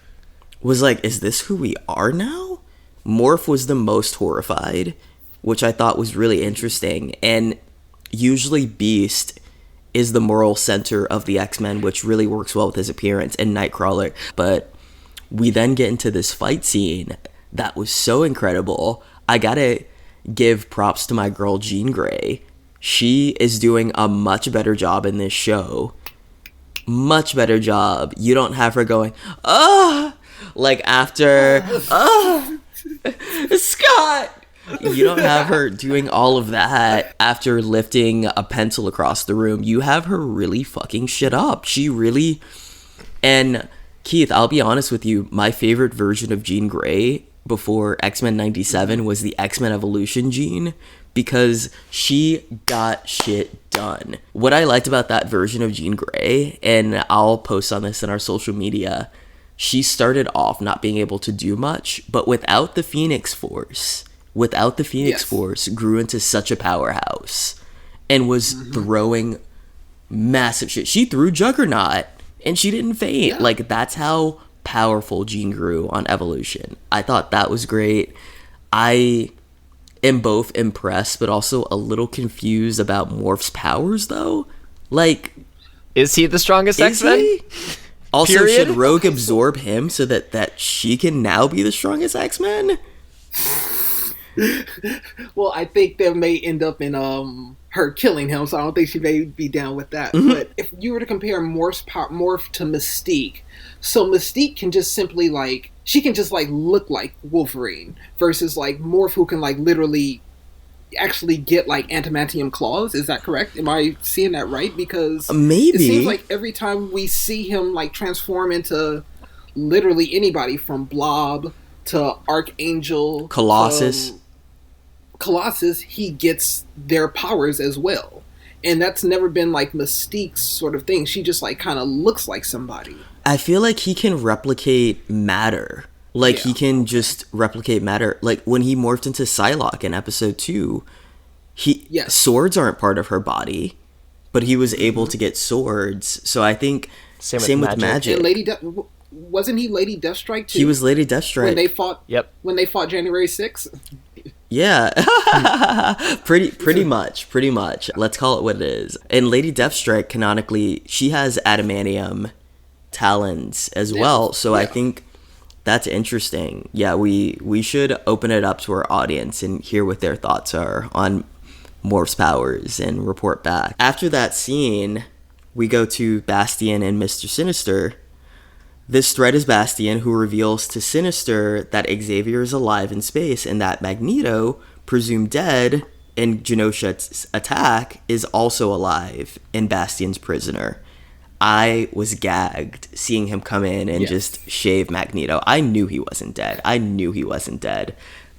was like, is this who we are now? Morph was the most horrified, which I thought was really interesting. And usually Beast is the moral center of the X-Men, which really works well with his appearance, and Nightcrawler. But we then get into this fight scene that was so incredible. I gotta give props to my girl Jean Grey. She is doing a much better job in this show. Much better job. You don't have her going, like after, Scott! You don't have her doing all of that after lifting a pencil across the room. You have her really fucking shit up. She really... And Keith, I'll be honest with you, my favorite version of Jean Grey before X-Men 97 was the X-Men Evolution Jean, because she got shit done. What I liked about that version of Jean Grey, and I'll post on this in our social media, she started off not being able to do much, but without the Phoenix Force, grew into such a powerhouse and was throwing massive shit. She threw Juggernaut and she didn't faint. Yeah. Like, that's how powerful Jean grew on Evolution. I thought that was great. I am both impressed but also a little confused about Morph's powers, though. Like, is he the strongest X-Men? Also, Period? should Rogue absorb him so that she can now be the strongest X-Men? Well, I think that may end up in her killing him, so I don't think she may be down with that. Mm-hmm. But if you were to compare Morph to Mystique, so Mystique can just simply she can just look like Wolverine versus Morph, who can literally actually get adamantium claws. Is that correct? Am I seeing that right? Because maybe it seems like every time we see him transform into literally anybody from Blob to Archangel, Colossus, he gets their powers as well. And that's never been Mystique's sort of thing. She just kind of looks like somebody. I feel like he can replicate matter. He can just replicate matter. Like when he morphed into Psylocke in episode 2, swords aren't part of her body, but he was able to get swords. So I think same with magic. And wasn't he Lady Deathstrike too? He was Lady Deathstrike when they fought. Yep. When they fought January 6th. Yeah, pretty much. Let's call it what it is. And Lady Deathstrike, canonically, she has adamantium talons as well. So I think that's interesting. Yeah, we should open it up to our audience and hear what their thoughts are on Morph's powers and report back. After that scene, we go to Bastian and Mr. Sinister. This threat is Bastian, who reveals to Sinister that Xavier is alive in space and that Magneto, presumed dead in Genosha's attack, is also alive and Bastian's prisoner. I was gagged seeing him come in and just shave Magneto. I knew he wasn't dead.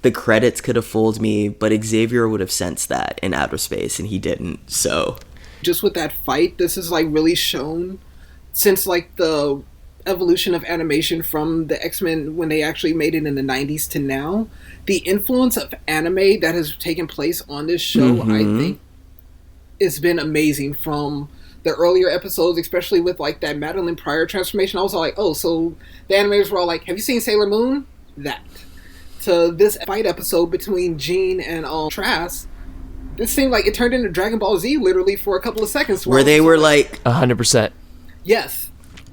The credits could have fooled me, but Xavier would have sensed that in outer space, and he didn't, so... Just with that fight, this is really shown since the evolution of animation from the X-Men when they actually made it in the 90s to now, the influence of anime that has taken place on this show, I think, it's been amazing. From the earlier episodes, especially with that Madeline Pryor transformation, I was like, oh, so the animators were all like, have you seen Sailor Moon? That. To this fight episode between Jean and Trask, this seemed like it turned into Dragon Ball Z literally for a couple of seconds. Where they were 100%. Yes.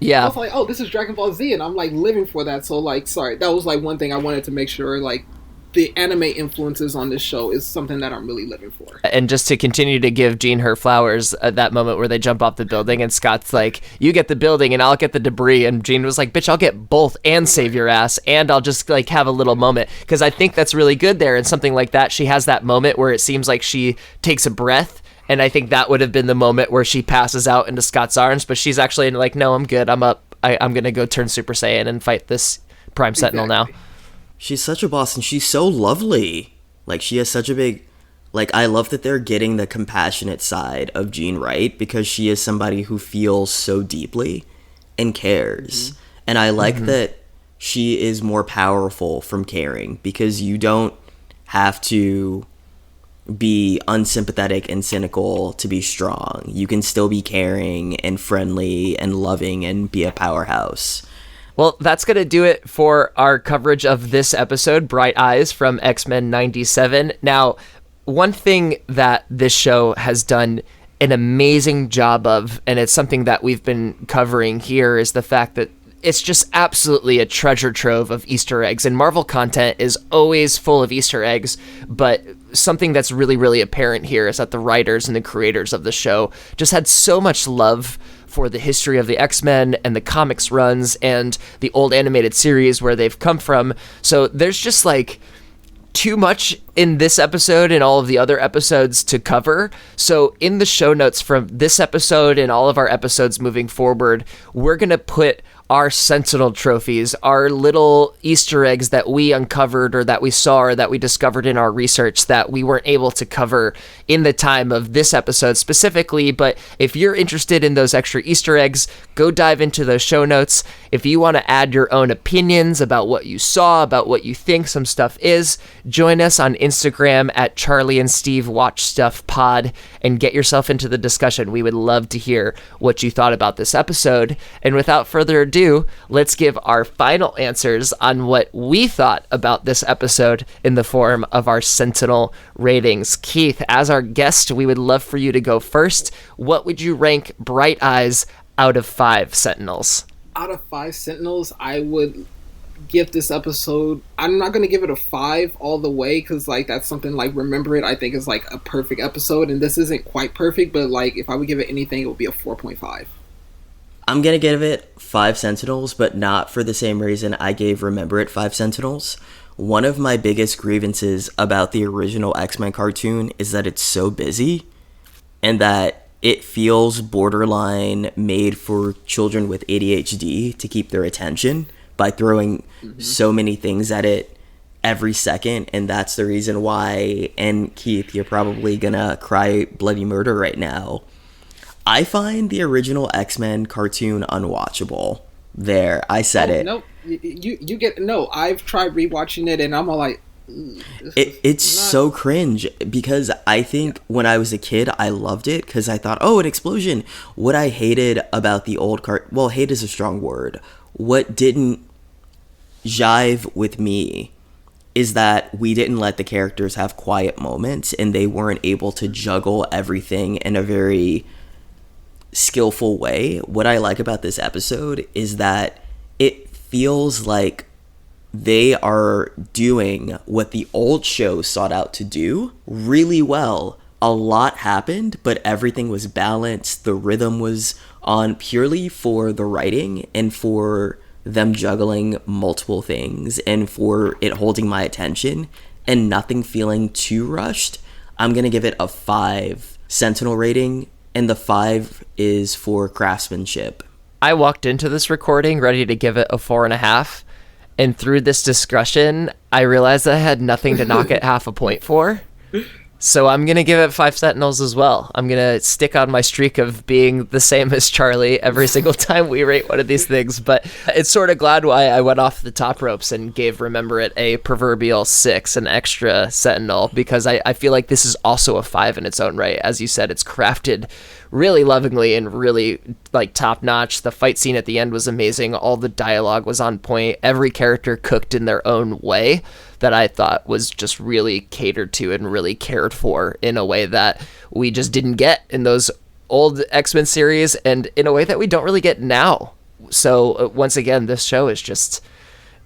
Yeah. I was like, oh, this is Dragon Ball Z, and I'm living for that. So sorry, that was one thing I wanted to make sure the anime influences on this show is something that I'm really living for. And just to continue to give Jean her flowers at that moment where they jump off the building and Scott's like, you get the building and I'll get the debris, and Jean was like, bitch, I'll get both and save your ass, and I'll just have a little moment, because I think that's really good there. And something like that, she has that moment where it seems like she takes a breath And I think that would have been the moment where she passes out into Scott's arms, but she's actually like, no, I'm good. I'm up. I'm going to go turn Super Saiyan and fight this Prime Sentinel now. She's such a boss, and she's so lovely. Like, she has such a big... Like, I love that they're getting the compassionate side of Jean right, because she is somebody who feels so deeply and cares. Mm-hmm. And I like that she is more powerful from caring, because you don't have to be unsympathetic and cynical to be strong. You can still be caring and friendly and loving and be a powerhouse. Well, that's going to do it for our coverage of this episode, Bright Eyes from X-Men 97. Now, one thing that this show has done an amazing job of, and it's something that we've been covering here, is the fact that it's just absolutely a treasure trove of Easter eggs, and Marvel content is always full of Easter eggs, but something that's really, really apparent here is that the writers and the creators of the show just had so much love for the history of the X-Men and the comics runs and the old animated series where they've come from. So there's just like too much in this episode and all of the other episodes to cover. So in the show notes from this episode and all of our episodes moving forward, we're going to put our Sentinel trophies, our little Easter eggs that we uncovered or that we saw or that we discovered in our research that we weren't able to cover in the time of this episode specifically. But if you're interested in those extra Easter eggs, go dive into those show notes. If you want to add your own opinions about what you saw, about what you think some stuff is, join us on Instagram at Charlie and Steve Watch Stuff Pod and get yourself into the discussion. We would love to hear what you thought about this episode. And without further ado, let's give our final answers on what we thought about this episode in the form of our Sentinel ratings. Keith, as our guest, we would love for you to go first. What would you rank Bright Eyes out of 5 Sentinels? Out of 5 Sentinels, I would give this episode, I'm not going to give it a 5 all the way, because like that's something like Remember It I think is like a perfect episode, and this isn't quite perfect, but like if I would give it anything, it would be a 4.5. I'm going to give it 5 Sentinels, but not for the same reason I gave Remember It 5 Sentinels. One of my biggest grievances about the original X-Men cartoon is that it's so busy, and that it feels borderline made for children with ADHD to keep their attention by throwing so many things at it every second. And that's the reason why, and Keith, you're probably gonna cry bloody murder right now, I find the original X-Men cartoon unwatchable. There, I said it. No, you get, no, I've tried rewatching it and I'm all like, it's so cringe, because I think when I was a kid I loved it because I thought, oh, an explosion. What I hated about the old well, hate is a strong word. What didn't jive with me is that we didn't let the characters have quiet moments, and they weren't able to juggle everything in a very skillful way. What I like about this episode is that it feels like they are doing what the old show sought out to do really well. A lot happened, but everything was balanced. The rhythm was on purely for the writing and for them juggling multiple things and for it holding my attention and nothing feeling too rushed. I'm going to give it a 5 Sentinel rating, and the 5 is for craftsmanship. I walked into this recording ready to give it a 4.5. And through this discussion, I realized that I had nothing to knock it half a point for. So I'm going to give it 5 Sentinels as well. I'm going to stick on my streak of being the same as Charlie every single time we rate one of these things. But it's sort of glad why I went off the top ropes and gave Remember It a proverbial 6, an extra Sentinel, because I feel like this is also a 5 in its own right. As you said, it's crafted really lovingly and really like top notch. The fight scene at the end was amazing. All the dialogue was on point. Every character cooked in their own way that I thought was just really catered to and really cared for in a way that we just didn't get in those old X-Men series, and in a way that we don't really get now. So once again, this show is just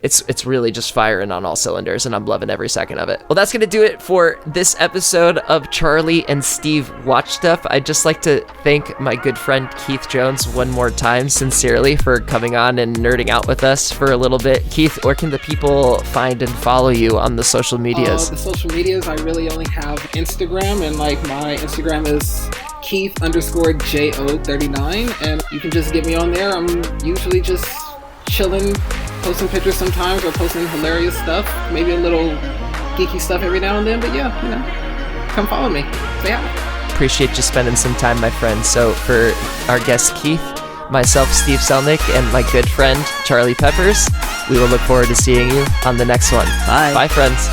it's really just firing on all cylinders, and I'm loving every second of it. Well, that's going to do it for this episode of Charlie and Steve Watch Stuff. I'd just like to thank my good friend Keith Jones one more time, sincerely, for coming on and nerding out with us for a little bit. Keith, where can the people find and follow you on the social medias? The social medias, I really only have Instagram, and like my Instagram is Keith_JO39, and you can just get me on there. I'm usually just chilling, posting pictures sometimes, or posting hilarious stuff, maybe a little geeky stuff every now and then, but yeah, come follow me. Say hi. Appreciate you spending some time, my friend. So for our guest Keith, myself, Steve Selnick, and my good friend Charlie Peppers, we will look forward to seeing you on the next one. Bye. Bye, friends.